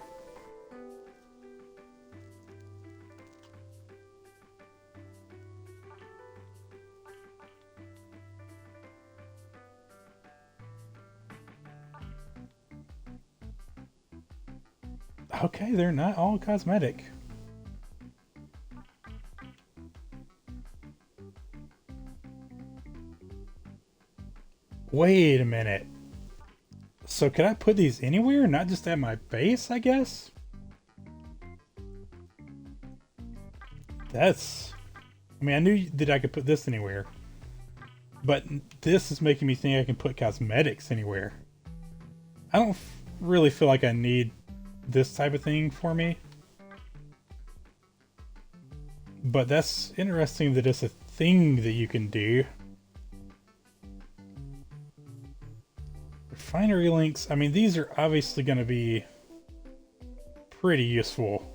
Okay, they're not all cosmetic. Wait a minute. So could I put these anywhere? Not just at my base, I guess? That's... I mean, I knew that I could put this anywhere. But this is making me think I can put cosmetics anywhere. I don't really feel like I need this type of thing for me. But that's interesting that it's a thing that you can do. Refinery links, I mean, these are obviously going to be pretty useful.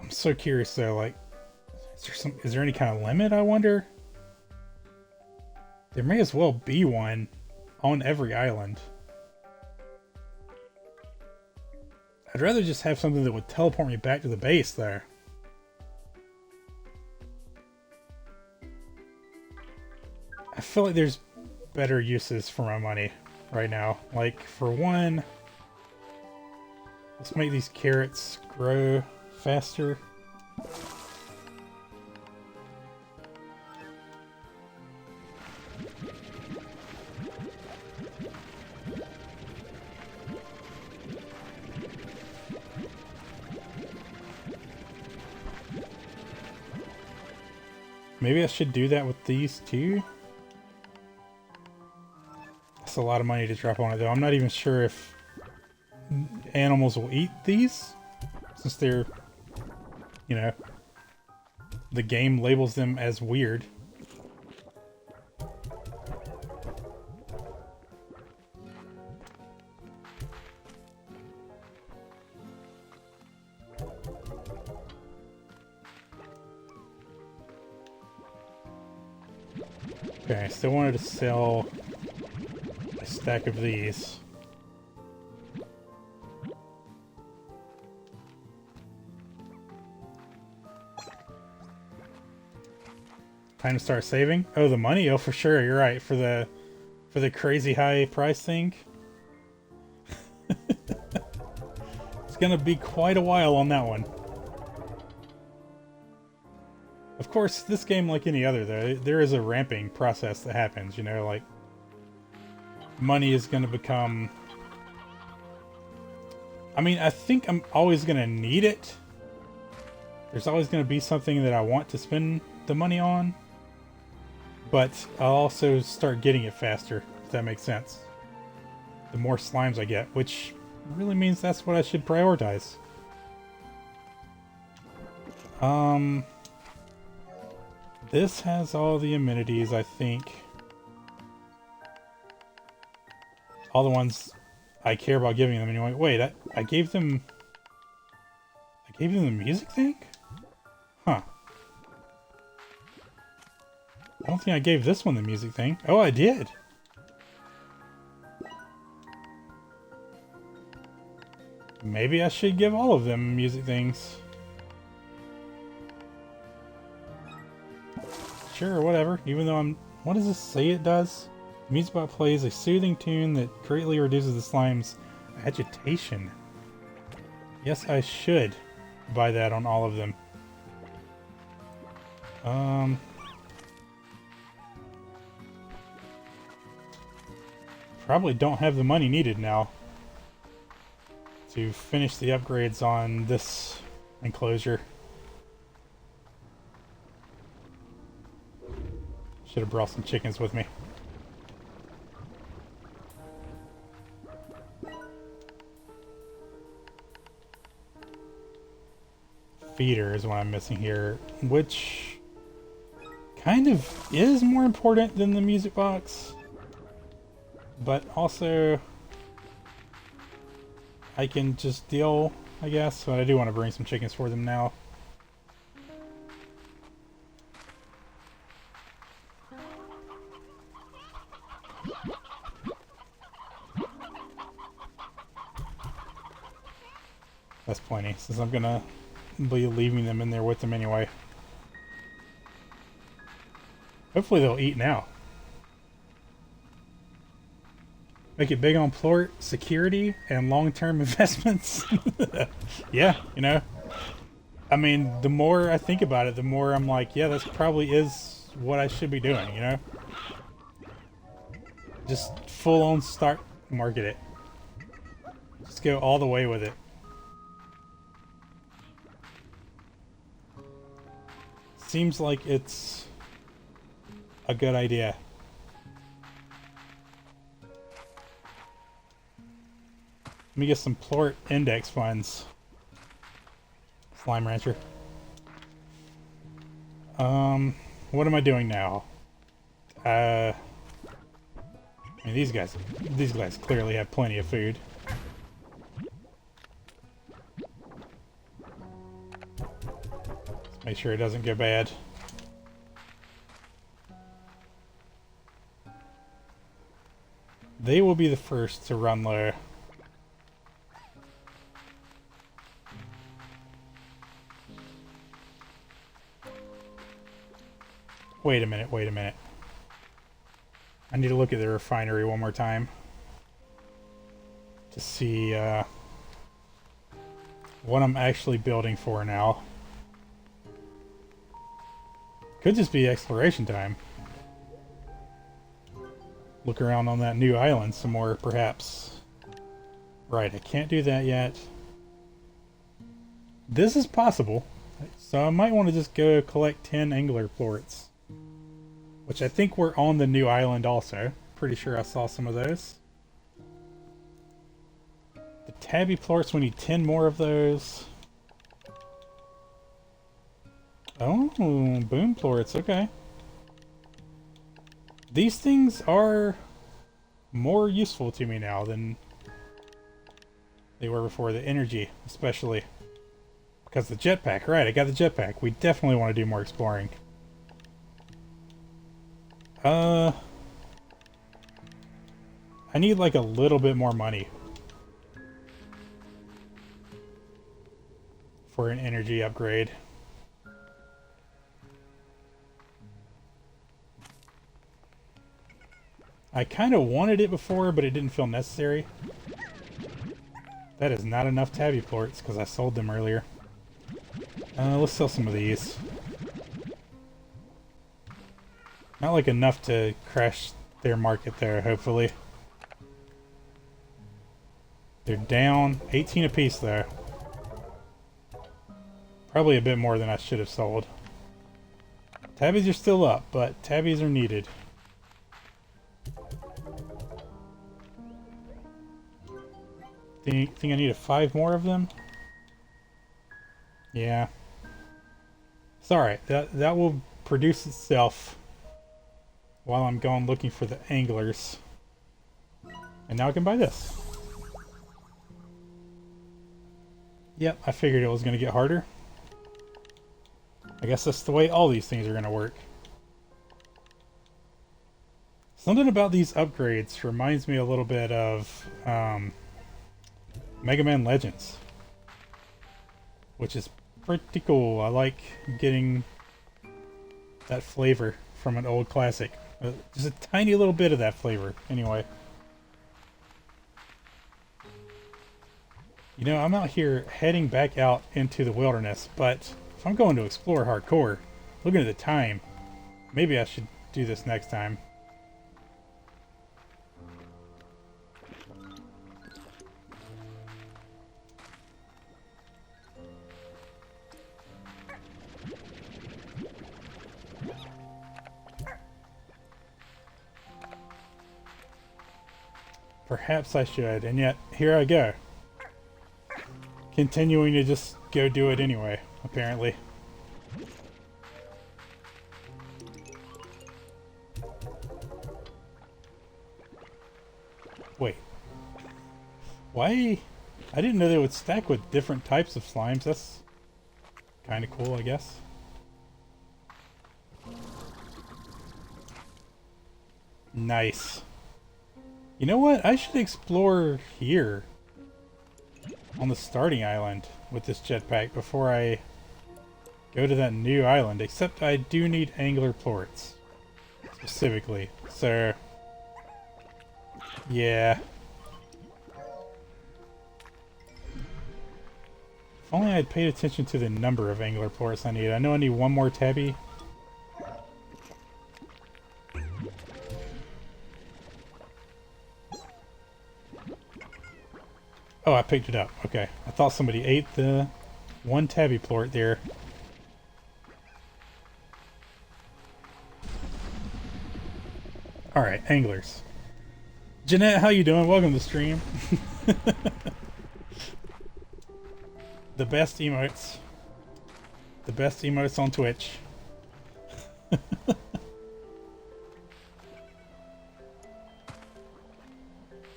I'm so curious though, like, is there any kind of limit, I wonder? There may as well be one on every island. I'd rather just have something that would teleport me back to the base there. I feel like there's better uses for my money right now. Like, for one, let's make these carrots grow faster. Maybe I should do that with these too? That's a lot of money to drop on it though. I'm not even sure if animals will eat these, since they're, you know, the game labels them as weird. Okay, I still wanted to sell a stack of these. Time to start saving? Oh, the money? Oh, for sure, you're right. For the crazy high price thing. It's gonna be quite a while on that one. Of course, this game, like any other, though, there is a ramping process that happens, you know, like, money is gonna become... I mean, I think I'm always gonna need it. There's always gonna be something that I want to spend the money on. But I'll also start getting it faster, if that makes sense. The more slimes I get, which really means that's what I should prioritize. This has all the amenities, I think. All the ones I care about giving them anyway. Wait, I gave them... I gave them the music thing? Huh. I don't think I gave this one the music thing. Oh, I did! Maybe I should give all of them music things. Sure, whatever. Even though I'm... What does this say it does? The music bot plays a soothing tune that greatly reduces the slime's agitation. Yes, I should buy that on all of them. Probably don't have the money needed now to finish the upgrades on this enclosure. Should have brought some chickens with me. Feeder is what I'm missing here, which kind of is more important than the music box, but also I can just deal, I guess, but I do want to bring some chickens for them now. That's plenty, since I'm gonna be leaving them in there with them anyway. Hopefully they'll eat now. Make it big on plort, security, and long-term investments. Yeah, you know. I mean, the more I think about it, the more I'm like, yeah, this probably is what I should be doing, you know? Just full-on start market it. Just go all the way with it. Seems like it's a good idea. Let me get some plort index funds. Slime Rancher. What am I doing now? I mean, these guys clearly have plenty of food. Let's make sure it doesn't go bad. They will be the first to run low. Wait a minute, wait a minute. I need to look at the refinery one more time to see what I'm actually building for now. Could just be exploration time. Look around on that new island some more, perhaps. Right, I can't do that yet. This is possible, so I might want to just go collect 10 angler plorts. Which I think were on the new island also. Pretty sure I saw some of those. The tabby plorts, we need 10 more of those. Oh, boom plorts, okay. These things are more useful to me now than they were before. The energy, especially. Because the jetpack, right, I got the jetpack. We definitely want to do more exploring. I need like a little bit more money for an energy upgrade. I kind of wanted it before, but it didn't feel necessary. That is not enough tabby plorts because I sold them earlier. Let's sell some of these. Not like enough to crash their market there, hopefully. They're down 18 apiece though. Probably a bit more than I should have sold. Tabbies are still up, but tabbies are needed. Think I need 5 more of them? Yeah. It's alright. That will produce itself while I'm going looking for the anglers. And now I can buy this. Yep, I figured it was going to get harder. I guess that's the way all these things are going to work. Something about these upgrades reminds me a little bit of Mega Man Legends, which is pretty cool. I like getting that flavor from an old classic. Just a tiny little bit of that flavor, anyway. You know, I'm out here heading back out into the wilderness, but if I'm going to explore hardcore, looking at the time, maybe I should do this next time. Perhaps I should, and yet, here I go. Continuing to just go do it anyway, apparently. Wait. Why? I didn't know they would stack with different types of slimes. That's kind of cool, I guess. Nice. You know what? I should explore here on the starting island with this jetpack before I go to that new island, except I do need angler plorts specifically, so yeah. If only I'd paid attention to the number of angler plorts I need. I know I need one more tabby. Oh, I picked it up. Okay. I thought somebody ate the one tabby plort there. Alright, anglers. Jeanette, how you doing? Welcome to the stream. The best emotes. The best emotes on Twitch.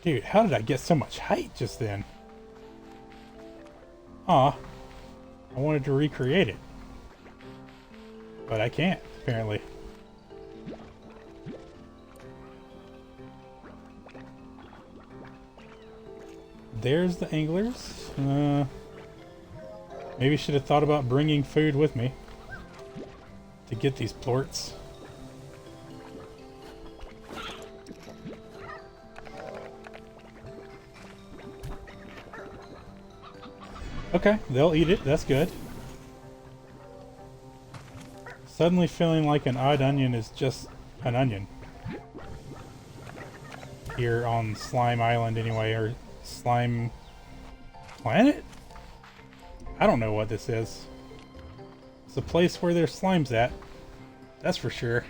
Dude, how did I get so much height just then? Aw. I wanted to recreate it. But I can't, apparently. There's the anglers. Maybe should have thought about bringing food with me to get these plorts. Okay, they'll eat it. That's good. Suddenly feeling like an odd onion is just an onion. Here on Slime Island anyway, or Slime Planet? I don't know what this is. It's a place where there's slimes at. That's for sure.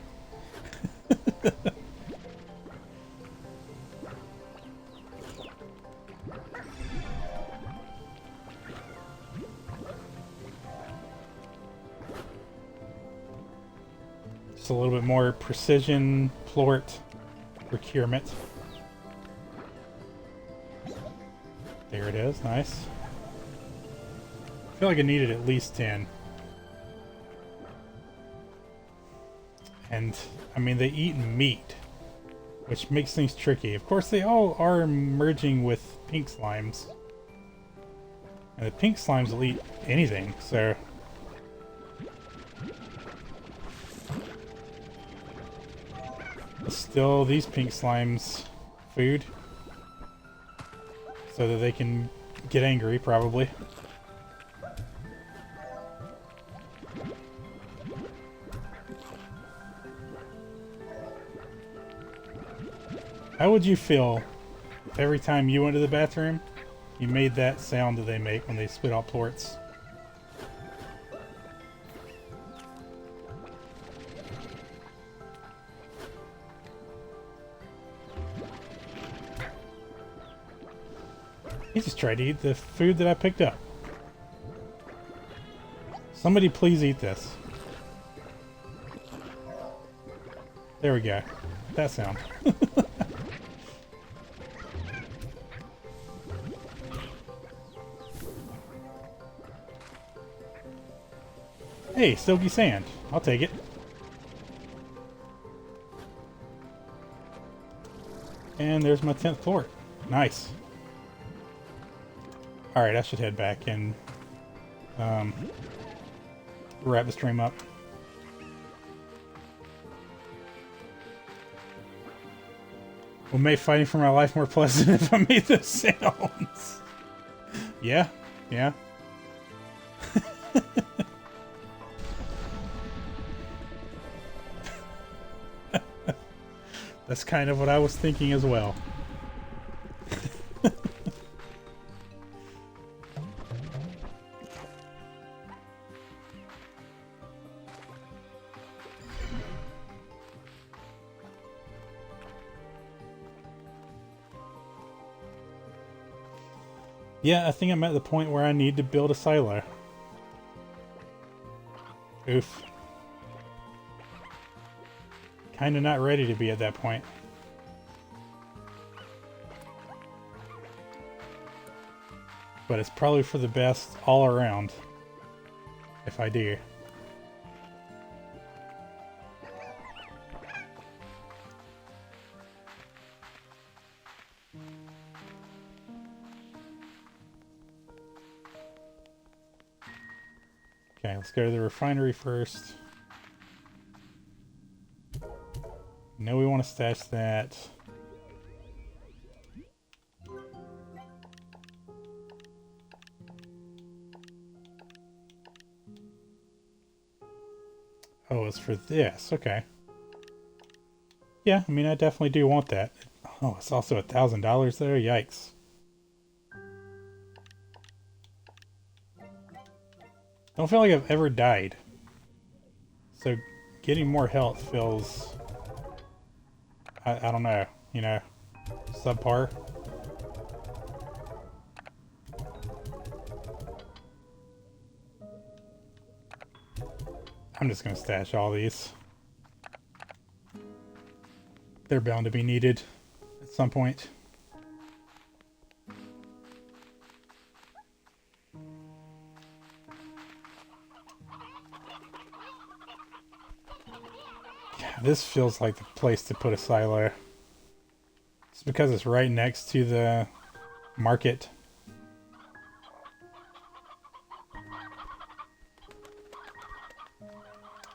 Just a little bit more precision plort procurement. There it is, nice. I feel like I needed at least 10. And, I mean, they eat meat, which makes things tricky. Of course, they all are merging with pink slimes. And the pink slimes will eat anything, so... Still, these pink slimes food. So that they can get angry, probably. How would you feel if every time you went to the bathroom, you made that sound that they make when they spit out plorts? He just tried to eat the food that I picked up. Somebody please eat this. There we go. That sound. Hey, silky sand. I'll take it. And there's my 10th plort. Nice. Alright, I should head back and wrap the stream up. Will make fighting for my life more pleasant if I made those sounds. Yeah, yeah. That's kind of what I was thinking as well. Yeah, I think I'm at the point where I need to build a silo. Oof. Kinda not ready to be at that point. But it's probably for the best all around. If I do. Okay, let's go to the refinery first. No, we want to stash that. Oh, it's for this. Okay. Yeah, I mean, I definitely do want that. Oh, it's also $1,000 though. Yikes. Don't feel like I've ever died. So getting more health feels... I don't know, you know, subpar. I'm just gonna stash all these. They're bound to be needed at some point. This feels like the place to put a silo. It's because it's right next to the market.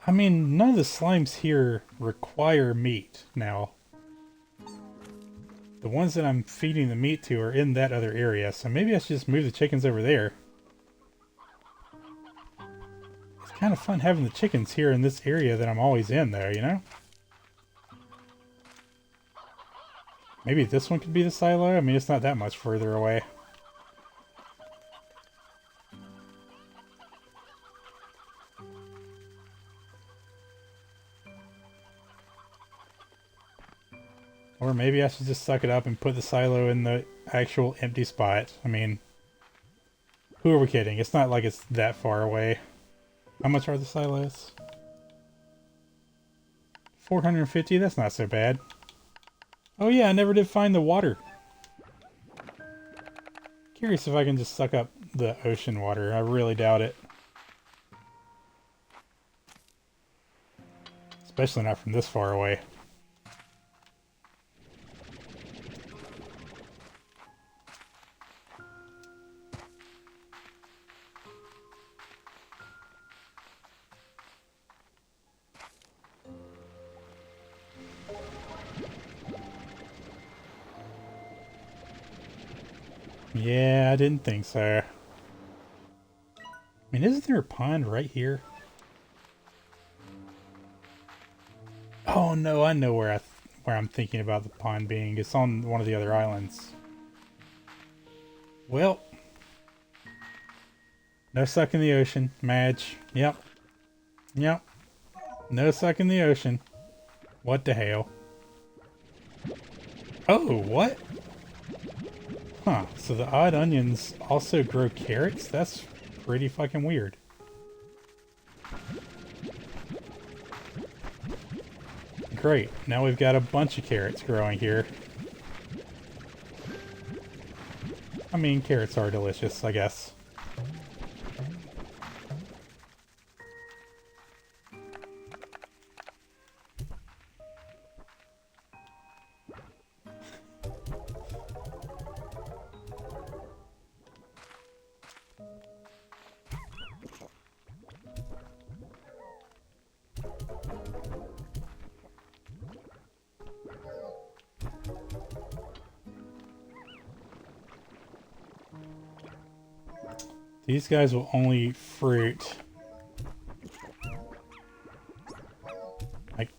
I mean, none of the slimes here require meat now. The ones that I'm feeding the meat to are in that other area, so maybe I should just move the chickens over there. It's kind of fun having the chickens here in this area that I'm always in, though, you know? Maybe this one could be the silo? I mean, it's not that much further away. Or maybe I should just suck it up and put the silo in the actual empty spot. I mean, who are we kidding? It's not like it's that far away. How much are the silos? 450? That's not so bad. Oh yeah, I never did find the water. Curious if I can just suck up the ocean water. I really doubt it. Especially not from this far away. Yeah, I didn't think so. I mean, isn't there a pond right here? Oh no, I know where I'm thinking about the pond being. It's on one of the other islands. Well, no suck in the ocean, Madge. Yep. Yep. No suck in the ocean. What the hell? Oh, what? Huh, so the odd onions also grow carrots? That's pretty fucking weird. Great, now we've got a bunch of carrots growing here. I mean, carrots are delicious, I guess. These guys will only eat fruit.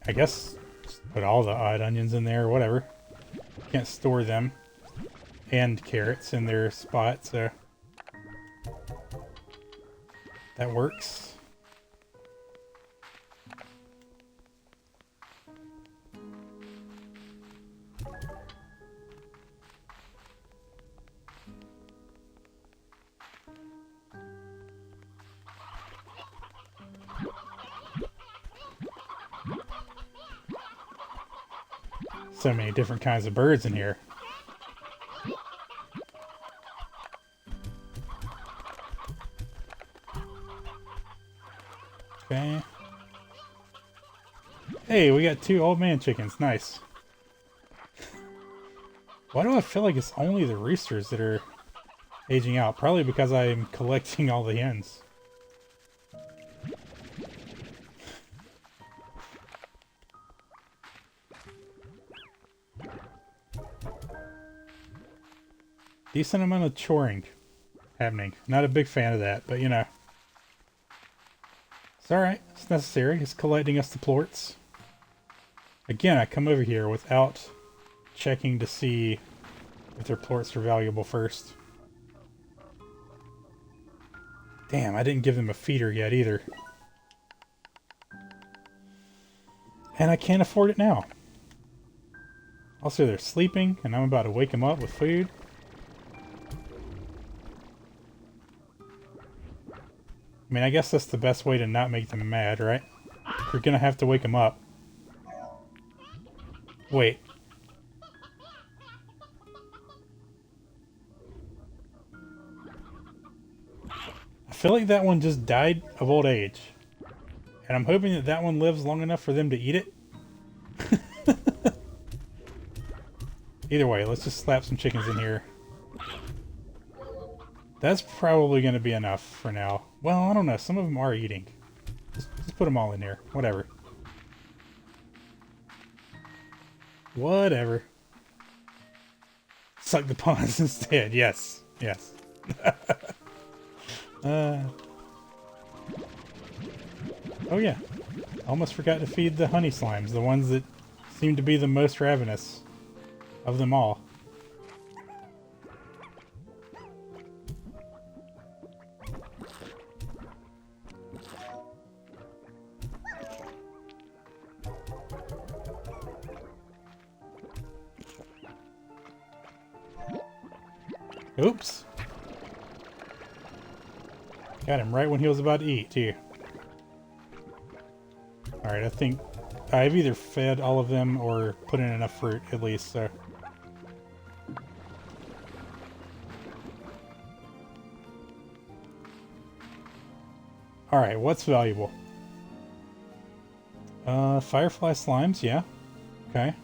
I guess just put all the odd onions in there or whatever. Can't store them. And carrots in their spot, so that works. So many different kinds of birds in here. Okay. Hey, we got 2 old man chickens. Nice. Why do I feel like it's only the roosters that are aging out? Probably because I'm collecting all the hens. Decent amount of choring happening. Not a big fan of that, but you know. It's alright. It's necessary. It's collecting us the plorts. Again, I come over here without checking to see if their plorts are valuable first. Damn, I didn't give them a feeder yet either. And I can't afford it now. Also, they're sleeping, and I'm about to wake them up with food. I mean, I guess that's the best way to not make them mad, right? You're gonna have to wake them up. Wait. I feel like that one just died of old age. And I'm hoping that that one lives long enough for them to eat it. Either way, let's just slap some chickens in here. That's probably going to be enough for now. Well, I don't know. Some of them are eating. Just put them all in there. Whatever. Whatever. Suck the pawns instead. Yes. Yes. Oh yeah. Almost forgot to feed the honey slimes. The ones that seem to be the most ravenous of them all. Oops. Got him right when he was about to eat, too. Alright, I think I've either fed all of them or put in enough fruit, at least, so... Alright, what's valuable? Firefly slimes, yeah. Okay.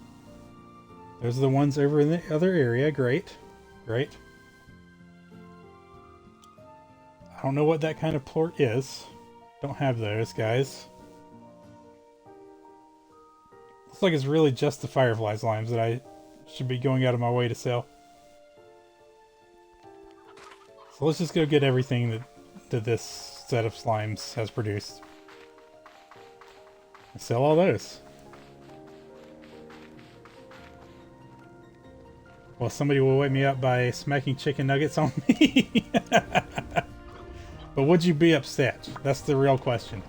Those are the ones over in the other area, great. Great. I don't know what that kind of plort is. Don't have those, guys. Looks like it's really just the firefly slimes that I should be going out of my way to sell. So let's just go get everything that this set of slimes has produced. And sell all those. Well, somebody will wake me up by smacking chicken nuggets on me. But would you be upset? That's the real question.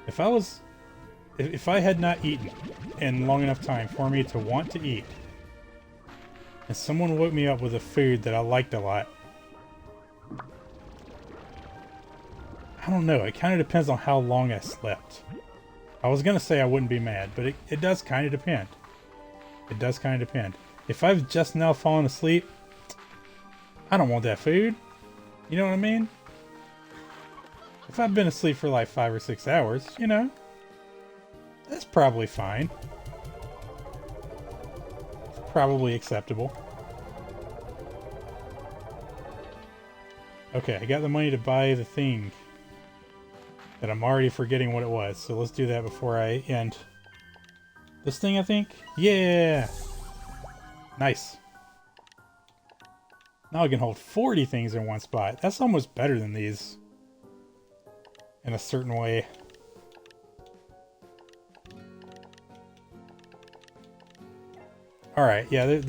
If I had not eaten in long enough time for me to want to eat, and someone woke me up with a food that I liked a lot, I don't know, it kind of depends on how long I slept. I was gonna say I wouldn't be mad, but it does kind of depend. It does kind of depend. If I've just now fallen asleep, I don't want that food. You know what I mean? If I've been asleep for like 5 or 6 hours, you know, that's probably fine. It's probably acceptable. Okay, I got the money to buy the thing that I'm already forgetting what it was, so let's do that before I end This thing, I think? Yeah! Nice. Now I can hold 40 things in one spot. That's almost better than these. In a certain way. Alright, yeah,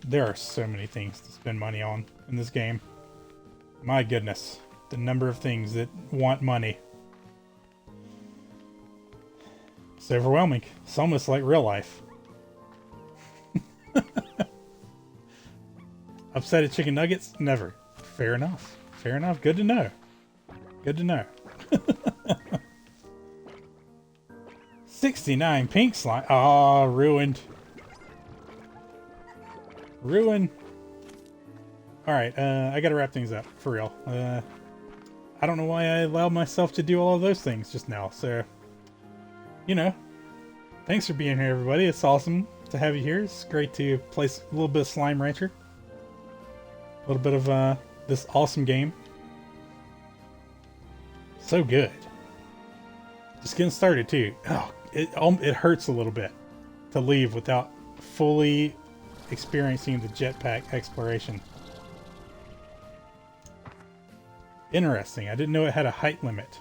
there are so many things to spend money on in this game. My goodness. The number of things that want money. It's overwhelming. It's almost like real life. Upset at chicken nuggets? Never. Fair enough. Fair enough. Good to know. Good to know. 69 pink slime. Ah, ruined. Ruin. Alright, I gotta wrap things up. For real. I don't know why I allowed myself to do all of those things just now, so... You know. Thanks for being here, everybody. It's awesome to have you here. It's great to play a little bit of Slime Rancher. A little bit of this awesome game. So good. Just getting started too. Oh, it hurts a little bit to leave without fully experiencing the jetpack exploration. Interesting. I didn't know it had a height limit.